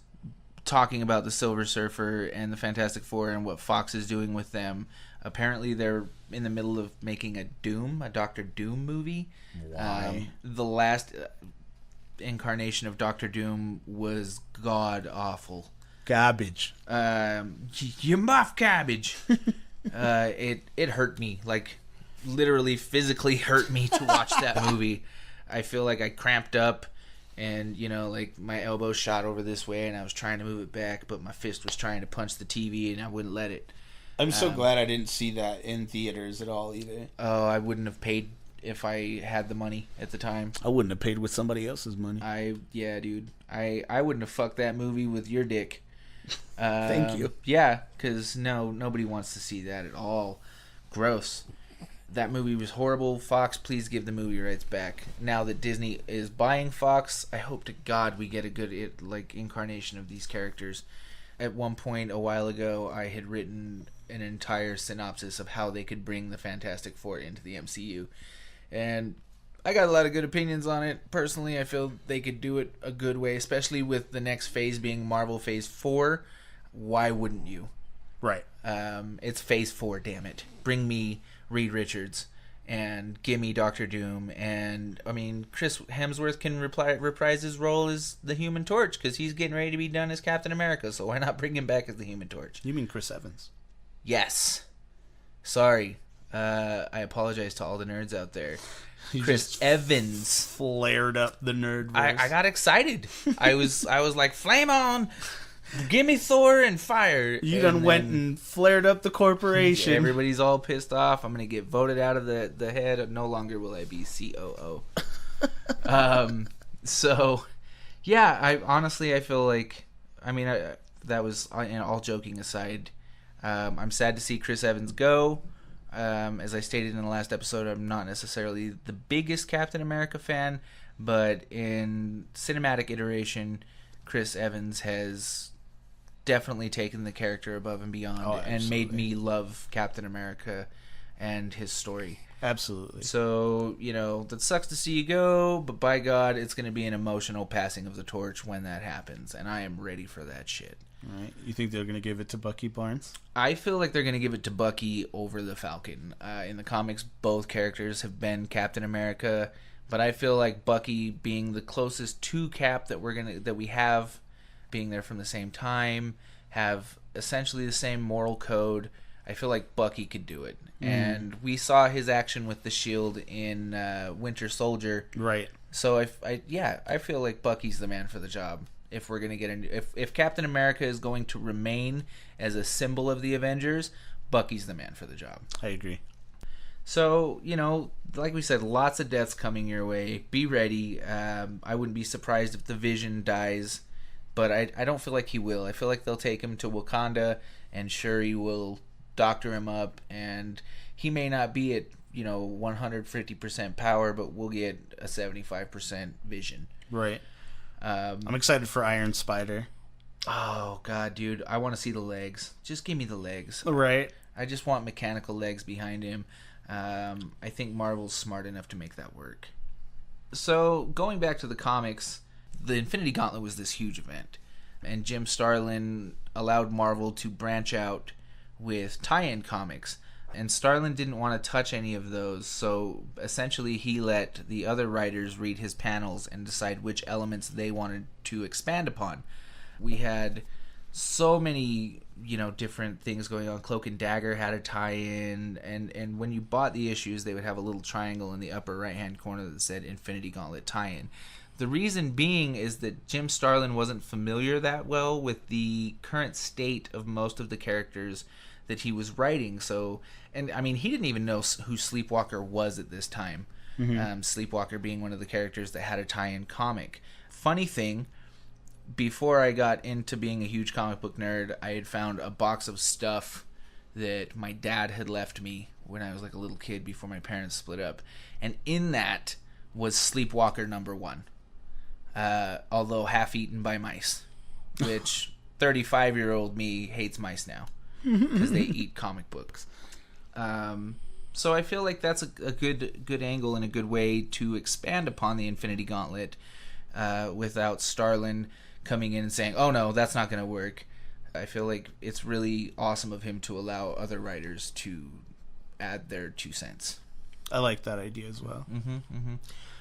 talking about the Silver Surfer and the Fantastic Four and what Fox is doing with them, apparently they're in the middle of making a Dr. Doom movie. Why? The last incarnation of Dr. Doom was god awful. Garbage. You muff cabbage. It hurt me, like literally physically hurt me to watch that movie. I feel like I cramped up, and like my elbow shot over this way, and I was trying to move it back, but my fist was trying to punch the TV, and I wouldn't let it. I'm so glad I didn't see that in theaters at all either. Oh, I wouldn't have paid if I had the money at the time. I wouldn't have paid with somebody else's money. Yeah, dude. I wouldn't have fucked that movie with your dick. Thank you. Yeah, because nobody wants to see that at all. Gross. That movie was horrible. Fox, please give the movie rights back. Now that Disney is buying Fox, I hope to God we get a good incarnation of these characters. At one point a while ago, I had written an entire synopsis of how they could bring the Fantastic Four into the MCU. And I got a lot of good opinions on it. Personally, I feel they could do it a good way, especially with the next phase being Marvel Phase 4. Why wouldn't you? Right. It's Phase 4, damn it. Bring me Reed Richards and give me Doctor Doom. And, I mean, Chris Hemsworth can reprise his role as the Human Torch because he's getting ready to be done as Captain America. So why not bring him back as the Human Torch? You mean Chris Evans? Yes. Sorry. I apologize to all the nerds out there. Chris Evans flared up the nerd verse. I got excited. I was like, flame on, give me Thor and fire. You done went and flared up the corporation. Everybody's all pissed off. I'm gonna get voted out of the head. No longer will I be COO. So yeah, I feel like, I mean, that was, all joking aside, I'm sad to see Chris Evans go. As I stated in the last episode, I'm not necessarily the biggest Captain America fan, but in cinematic iteration, Chris Evans has definitely taken the character above and beyond and made me love Captain America and his story. Absolutely. So, that sucks to see you go, but by God, it's going to be an emotional passing of the torch when that happens, and I am ready for that shit. All right. You think they're going to give it to Bucky Barnes? I feel like they're going to give it to Bucky over the Falcon. In the comics, both characters have been Captain America, but I feel like Bucky being the closest to Cap that we have, being there from the same time, have essentially the same moral code. I feel like Bucky could do it. And we saw his action with the shield in Winter Soldier. Right. So I feel like Bucky's the man for the job. If we're gonna get if Captain America is going to remain as a symbol of the Avengers, Bucky's the man for the job. I agree. So, like we said, lots of deaths coming your way. Be ready. I wouldn't be surprised if the Vision dies, but I don't feel like he will. I feel like they'll take him to Wakanda, and Shuri will doctor him up, and he may not be at 150% power, but we'll get a 75% Vision. Right. I'm excited for Iron Spider. Oh God, dude, I want to see the legs. Just give me the legs. Right. I just want mechanical legs behind him. I think Marvel's smart enough to make that work. So going back to the comics, the Infinity Gauntlet was this huge event, and Jim Starlin allowed Marvel to branch out with tie-in comics, and Starlin didn't want to touch any of those, so essentially he let the other writers read his panels and decide which elements they wanted to expand upon. We had so many different things going on. Cloak and Dagger had a tie-in, and when you bought the issues, they would have a little triangle in the upper right-hand corner that said Infinity Gauntlet tie-in. The reason being is that Jim Starlin wasn't familiar that well with the current state of most of the characters that he was writing. So, and I mean, he didn't even know who Sleepwalker was at this time. Sleepwalker being one of the characters that had a tie-in comic. Funny thing, before I got into being a huge comic book nerd, I had found a box of stuff that my dad had left me when I was like a little kid before my parents split up. And in that was Sleepwalker #1. Although half eaten by mice, which 35-year-old me hates mice now because they eat comic books. So I feel like that's a good angle and a good way to expand upon the Infinity Gauntlet without Starlin coming in and saying, oh no, that's not going to work. I feel like it's really awesome of him to allow other writers to add their 2 cents. I like that idea as well.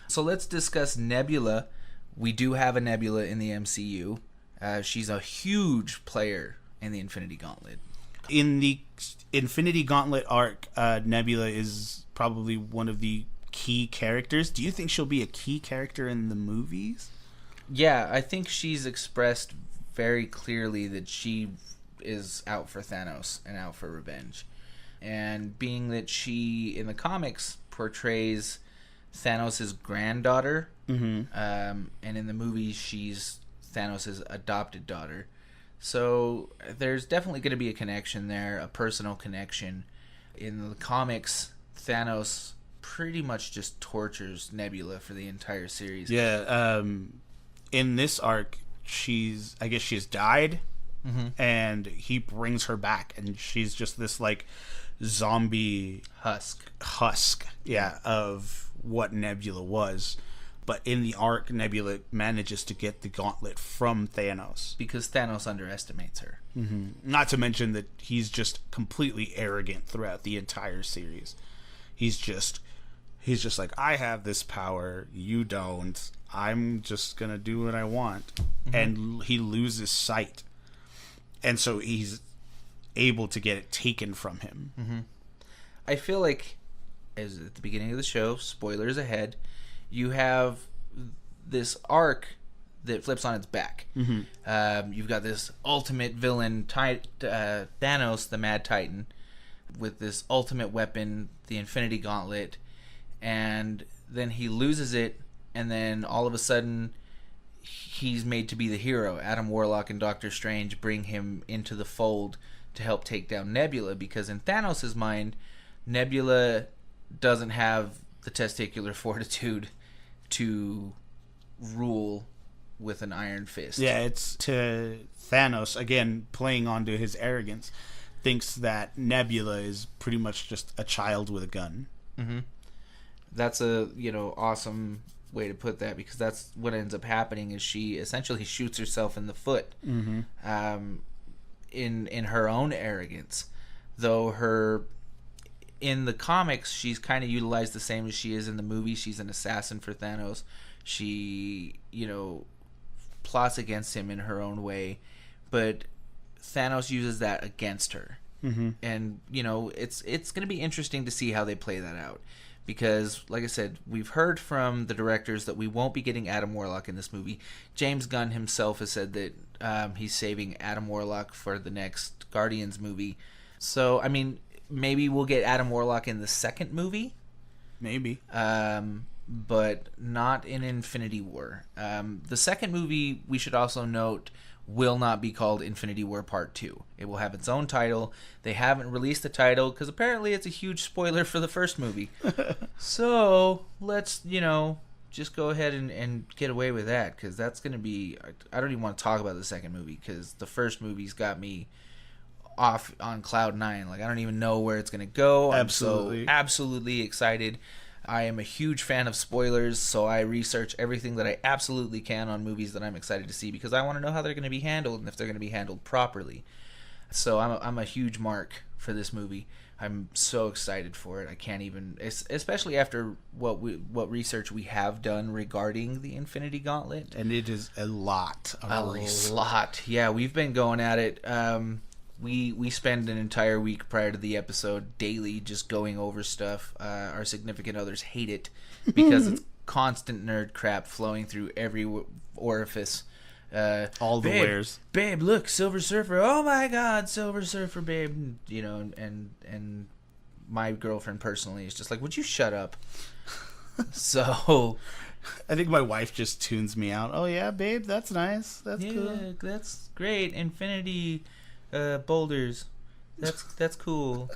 So let's discuss Nebula. We do have a Nebula in the MCU. She's a huge player in the Infinity Gauntlet. In the Infinity Gauntlet arc, Nebula is probably one of the key characters. Do you think she'll be a key character in the movies? Yeah, I think she's expressed very clearly that she is out for Thanos and out for revenge. And being that she, in the comics, portrays Thanos' granddaughter, and in the movies she's Thanos' adopted daughter. So there's definitely going to be a connection there, a personal connection. In the comics, Thanos pretty much just tortures Nebula for the entire series. Yeah, in this arc, I guess she's died, and he brings her back, and she's just this like zombie husk, of what Nebula was. But in the arc, Nebula manages to get the gauntlet from Thanos. Because Thanos underestimates her. Not to mention that he's just completely arrogant throughout the entire series. He's just like, I have this power, you don't. I'm just going to do what I want. And he loses sight. And so he's able to get it taken from him. I feel like, as at the beginning of the show, spoilers ahead, you have this arc that flips on its back. You've got this ultimate villain, Thanos, the Mad Titan, with this ultimate weapon, the Infinity Gauntlet, and then he loses it, and then all of a sudden he's made to be the hero. Adam Warlock and Doctor Strange bring him into the fold to help take down Nebula, because in Thanos' mind, Nebula doesn't have the testicular fortitude to rule with an iron fist. Yeah, it's to Thanos, again, playing onto his arrogance, thinks that Nebula is pretty much just a child with a gun. Mm-hmm. That's a, awesome way to put that, because that's what ends up happening is she essentially shoots herself in the foot. Mm-hmm. In her own arrogance. Though in the comics, she's kind of utilized the same as she is in the movie. She's an assassin for Thanos. She, plots against him in her own way, but Thanos uses that against her. Mm-hmm. And it's going to be interesting to see how they play that out, because like I said, we've heard from the directors that we won't be getting Adam Warlock in this movie. James Gunn himself has said that he's saving Adam Warlock for the next Guardians movie. So I mean, maybe we'll get Adam Warlock in the second movie, maybe, but not in Infinity War. The second movie, we should also note, will not be called Infinity War Part 2. It will have its own title. They haven't released the title because apparently it's a huge spoiler for the first movie. So let's, just go ahead and get away with that, because that's going to be... I don't even want to talk about the second movie, because the first movie's got me off on cloud 9. Like, I don't even know where it's going to go. Absolutely. I'm so absolutely excited. I am a huge fan of spoilers, so I research everything that I absolutely can on movies that I'm excited to see, because I want to know how they're going to be handled and if they're going to be handled properly. So I'm a huge mark for this movie. I'm so excited for it. I can't even, especially after what research we have done regarding the Infinity Gauntlet. And it is a lot of research. A lot. Yeah, we've been going at it. We spend an entire week prior to the episode daily just going over stuff. Our significant others hate it because it's constant nerd crap flowing through every orifice. All the wares. Babe, look, Silver Surfer. Oh my God, Silver Surfer, babe. And my girlfriend personally is just like, would you shut up? So I think my wife just tunes me out. Oh yeah, babe, that's nice. That's cool. That's great. Infinity boulders. That's cool.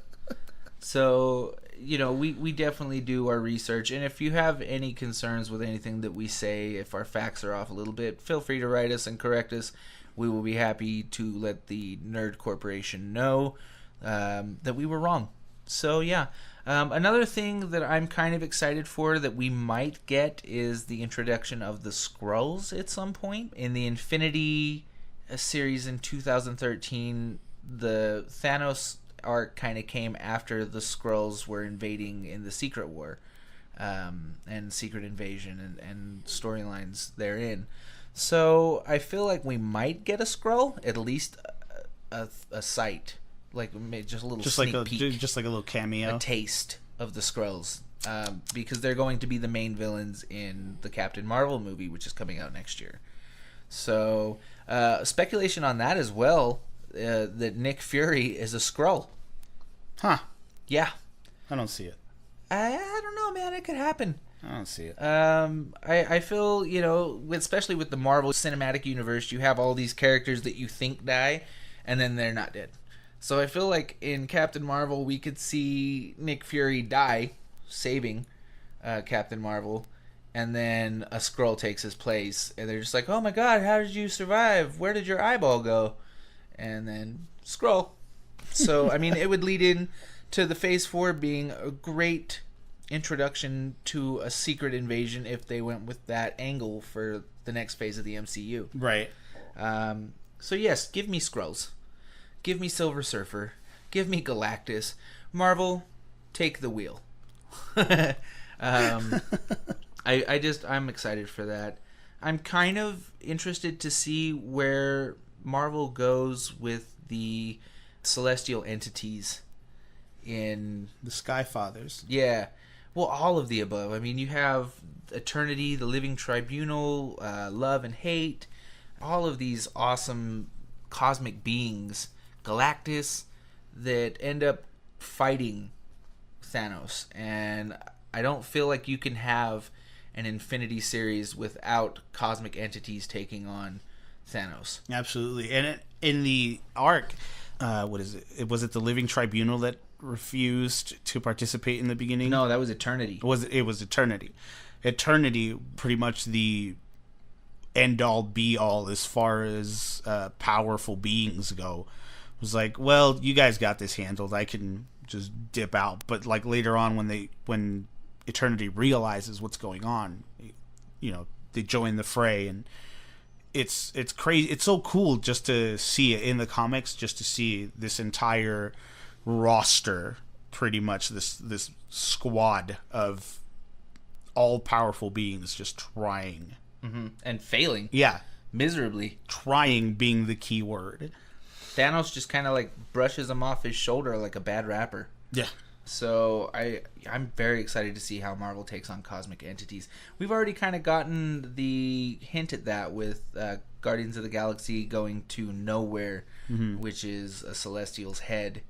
So, we definitely do our research, and if you have any concerns with anything that we say, if our facts are off a little bit, feel free to write us and correct us. We will be happy to let the Nerd Corporation know that we were wrong. So yeah, another thing that I'm kind of excited for that we might get is the introduction of the Skrulls at some point. In the Infinity series in 2013, the Thanos arc kind of came after the Skrulls were invading in the Secret War, and Secret Invasion and storylines therein. So I feel like we might get a Skrull, at least a sight, like just a little sneak peek, just like a little cameo, a taste of the Skrulls, because they're going to be the main villains in the Captain Marvel movie, which is coming out next year. So speculation on that as well, that Nick Fury is a Skrull. Huh. Yeah. I don't see it. I don't know, man. It could happen. I don't see it. I feel, especially with the Marvel Cinematic Universe, you have all these characters that you think die, and then they're not dead. So I feel like in Captain Marvel, we could see Nick Fury die, saving Captain Marvel, and then a Skrull takes his place, and they're just like, oh my God, how did you survive? Where did your eyeball go? And then Skrull. So, I mean, it would lead in to the Phase 4 being a great introduction to a secret invasion if they went with that angle for the next phase of the MCU. Right. So, yes, give me Skrulls. Give me Silver Surfer. Give me Galactus. Marvel, take the wheel. I'm excited for that. I'm kind of interested to see where Marvel goes with the celestial entities in the Sky Fathers. Yeah. Well, all of the above. I mean, you have Eternity, the Living Tribunal, Love and Hate, all of these awesome cosmic beings, Galactus, that end up fighting Thanos. And I don't feel like you can have an Infinity series without cosmic entities taking on Thanos. Absolutely. And in the arc, what is it? Was it the Living Tribunal that refused to participate in the beginning? No, that was Eternity. It was Eternity. Eternity, pretty much the end all be all as far as powerful beings go. It was like, well, you guys got this handled. I can just dip out. But like later on, when Eternity realizes what's going on, they join the fray, and it's crazy. It's so cool just to see it in the comics, just to see this entire roster, pretty much this squad of all powerful beings just trying and failing. Yeah, miserably. Trying being the key word. Thanos just kind of like brushes him off his shoulder like a bad rapper. Yeah. So I'm very excited to see how Marvel takes on cosmic entities. We've already kind of gotten the hint at that with Guardians of the Galaxy going to Nowhere, which is a Celestial's head,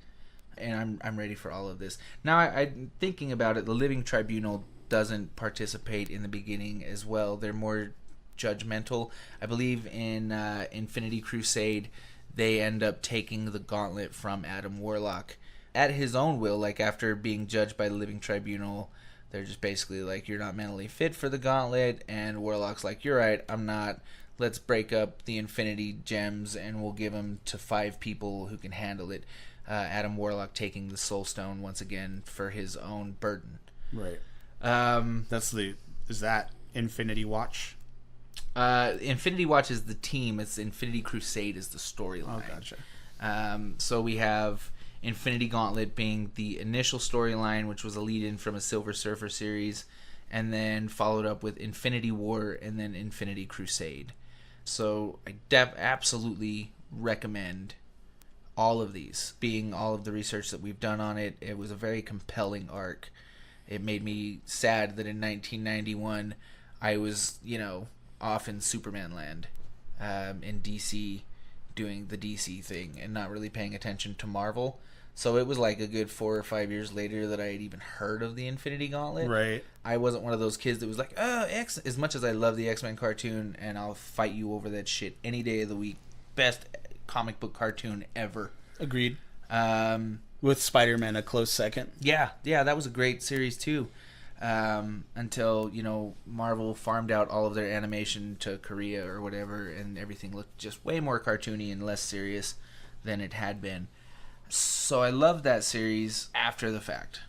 and I'm ready for all of this. Now I'm thinking about it. The Living Tribunal doesn't participate in the beginning as well. They're more judgmental. I believe in Infinity Crusade, they end up taking the gauntlet from Adam Warlock at his own will, like after being judged by the Living Tribunal. They're just basically like, you're not mentally fit for the gauntlet, and Warlock's like, you're right, I'm not. Let's break up the Infinity Gems and we'll give them to 5 people who can handle it. Adam Warlock taking the Soul Stone once again for his own burden. Right. Is that Infinity Watch? Infinity Watch is the team. It's Infinity Crusade is the storyline. Oh, gotcha. So we have Infinity Gauntlet being the initial storyline, which was a lead-in from a Silver Surfer series, and then followed up with Infinity War and then Infinity Crusade. So I absolutely recommend all of these, being all of the research that we've done on it. It was a very compelling arc. It made me sad that in 1991 I was, off in Superman land in DC doing the DC thing and not really paying attention to Marvel. So it was like a good 4 or 5 years later that I had even heard of the Infinity Gauntlet. Right. I wasn't one of those kids that was like, oh, X. As much as I love the X-Men cartoon, and I'll fight you over that shit any day of the week. Best comic book cartoon ever. Agreed. With Spider-Man a close second. Yeah, that was a great series too. Until, Marvel farmed out all of their animation to Korea or whatever, and everything looked just way more cartoony and less serious than it had been. So I loved that series after the fact,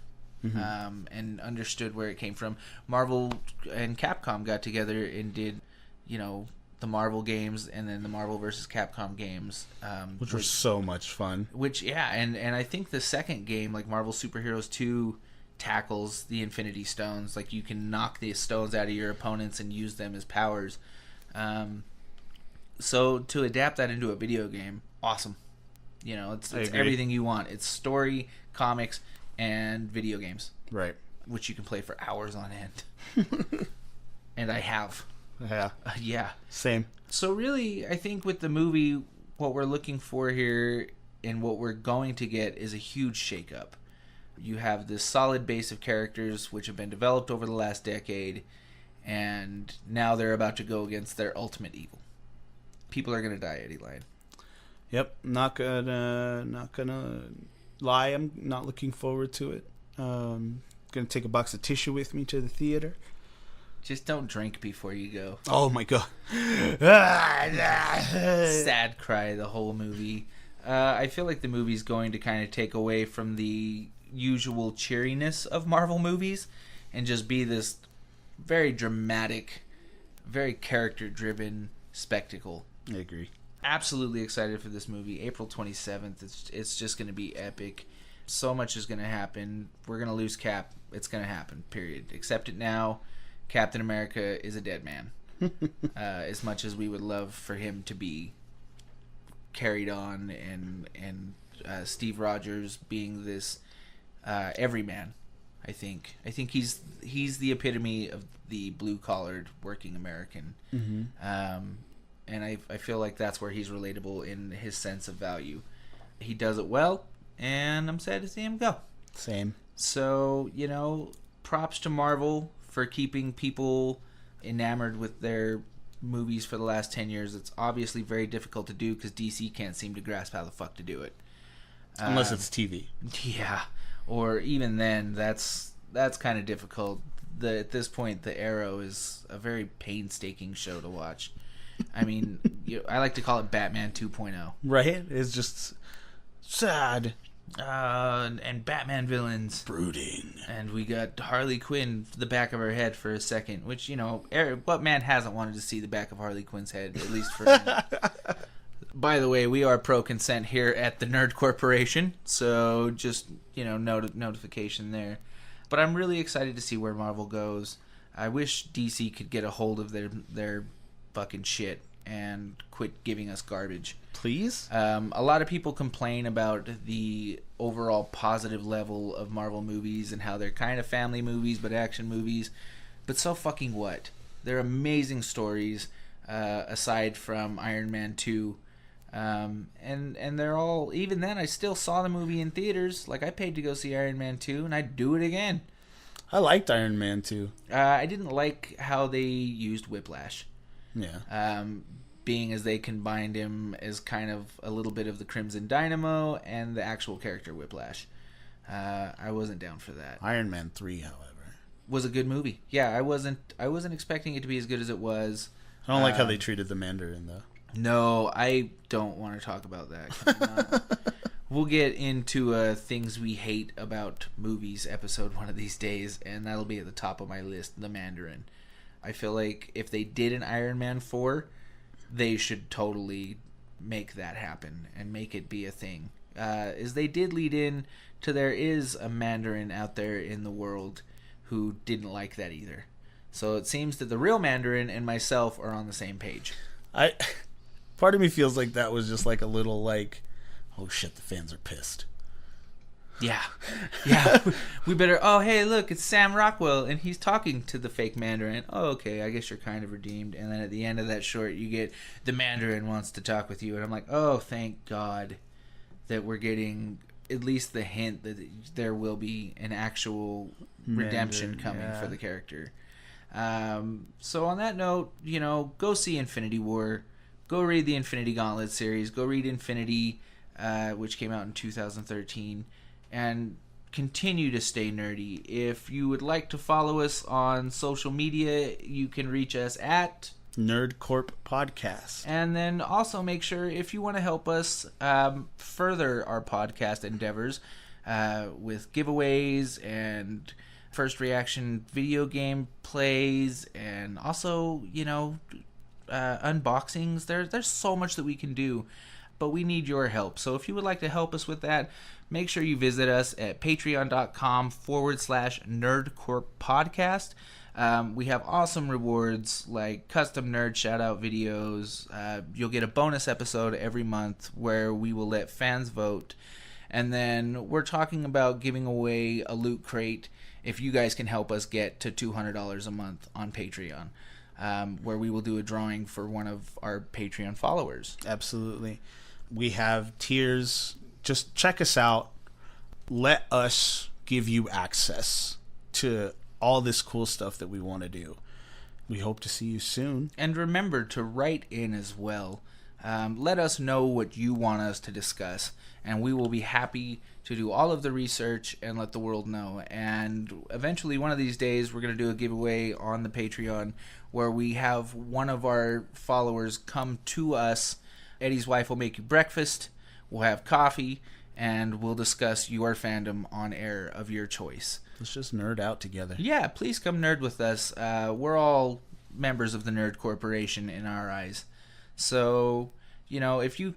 and understood where it came from. Marvel and Capcom got together and did, the Marvel games and then the Marvel vs. Capcom games. Which were so much fun. And I think the second game, like Marvel Super Heroes 2, tackles the Infinity Stones. Like, you can knock the stones out of your opponents and use them as powers. So to adapt that into a video game, awesome. It's everything you want. It's story, comics, and video games. Right. Which you can play for hours on end. And I have. Yeah. Yeah. Same. So really, I think with the movie, what we're looking for here and what we're going to get is a huge shakeup. You have this solid base of characters which have been developed over the last decade, and now they're about to go against their ultimate evil. People are going to die, Eddie Lion. Yep, not gonna lie. I'm not looking forward to it. Gonna take a box of tissue with me to the theater. Just don't drink before you go. Oh my god! Sad cry the whole movie. I feel like the movie's going to kind of take away from the usual cheeriness of Marvel movies and just be this very dramatic, very character-driven spectacle. I agree. Absolutely excited for this movie. April 27th. It's just going to be epic. So much is going to happen. We're going to lose Cap. It's going to happen, period. Accept it now. Captain America is a dead man. As much as we would love for him to be carried on and Steve Rogers being this everyman, I think he's the epitome of the blue-collared working American. And I feel like that's where he's relatable in his sense of value. He does it well, and I'm sad to see him go. Same. So, props to Marvel for keeping people enamored with their movies for the last 10 years. It's obviously very difficult to do because DC can't seem to grasp how the fuck to do it. Unless it's TV. Yeah. Or even then, that's kind of difficult. At this point, the Arrow is a very painstaking show to watch. I mean, I like to call it Batman 2.0. Right? It's just sad. And Batman villains. Brooding. And we got Harley Quinn, the back of her head for a second, which, what man hasn't wanted to see the back of Harley Quinn's head, at least for a minute. By the way, we are pro-consent here at the Nerd Corporation, so just, notification there. But I'm really excited to see where Marvel goes. I wish DC could get a hold of their fucking shit and quit giving us garbage. Please? A lot of people complain about the overall positive level of Marvel movies and how they're kind of family movies but action movies. But so fucking what? They're amazing stories, aside from Iron Man 2. And they're all, even then, I still saw the movie in theaters. Like, I paid to go see Iron Man 2, and I'd do it again. I liked Iron Man 2. I didn't like how they used Whiplash. Yeah. Being as they combined him as kind of a little bit of the Crimson Dynamo and the actual character Whiplash. I wasn't down for that. Iron Man 3, however, was a good movie. Yeah, I wasn't expecting it to be as good as it was. I don't like how they treated the Mandarin, though. No, I don't want to talk about that. We'll get into things we hate about movies episode one of these days, and that'll be at the top of my list, the Mandarin. I feel like if they did an Iron Man 4, they should totally make that happen and make it be a thing. As they did lead in to there is a Mandarin out there in the world who didn't like that either. So it seems that the real Mandarin and myself are on the same page. Part of me feels like that was just like a little like, oh shit, the fans are pissed. Yeah. We better, oh hey look, it's Sam Rockwell and he's talking to the fake Mandarin. Oh okay, I guess you're kind of redeemed. And then at the end of that short you get the Mandarin wants to talk with you, and I'm like, oh thank God that we're getting at least the hint that there will be an actual redemption coming for the character. So on that note, go see Infinity War. Go read the Infinity Gauntlet series. Go read Infinity, which came out in 2013. And continue to stay nerdy. If you would like to follow us on social media, you can reach us at Nerd Corp Podcast. And then also make sure, if you want to help us further our podcast endeavors with giveaways and first reaction video game plays and also, unboxings. There's so much that we can do, but we need your help. So if you would like to help us with that, make sure you visit us at patreon.com/nerdcorppodcast. We have awesome rewards like custom nerd shout-out videos. You'll get a bonus episode every month where we will let fans vote. And then we're talking about giving away a loot crate if you guys can help us get to $200 a month on Patreon. Where we will do a drawing for one of our Patreon followers. Absolutely. We have tiers. Just check us out. Let us give you access to all this cool stuff that we want to do. We hope to see you soon. And remember to write in as well. Let us know what you want us to discuss, and we will be happy to do all of the research and let the world know. And eventually, one of these days, we're going to do a giveaway on the Patreon where we have one of our followers come to us. Eddie's wife will make you breakfast. We'll have coffee, and we'll discuss your fandom on air of your choice. Let's just nerd out together. Yeah, please come nerd with us. We're all members of the Nerd Corporation in our eyes. So, if you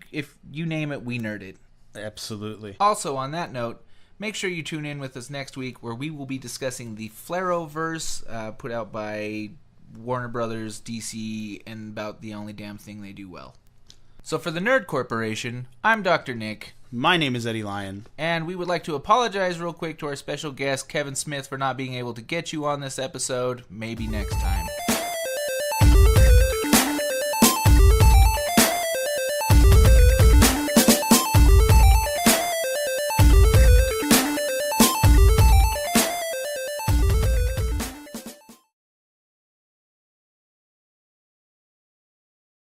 name it, we nerd it. Absolutely. Also, on that note, make sure you tune in with us next week where we will be discussing the Flareoverse put out by Warner Brothers, DC, and about the only damn thing they do well. So for the Nerd Corporation, I'm Dr. Nick. My name is Eddie Lyon. And we would like to apologize real quick to our special guest, Kevin Smith, for not being able to get you on this episode. Maybe next time.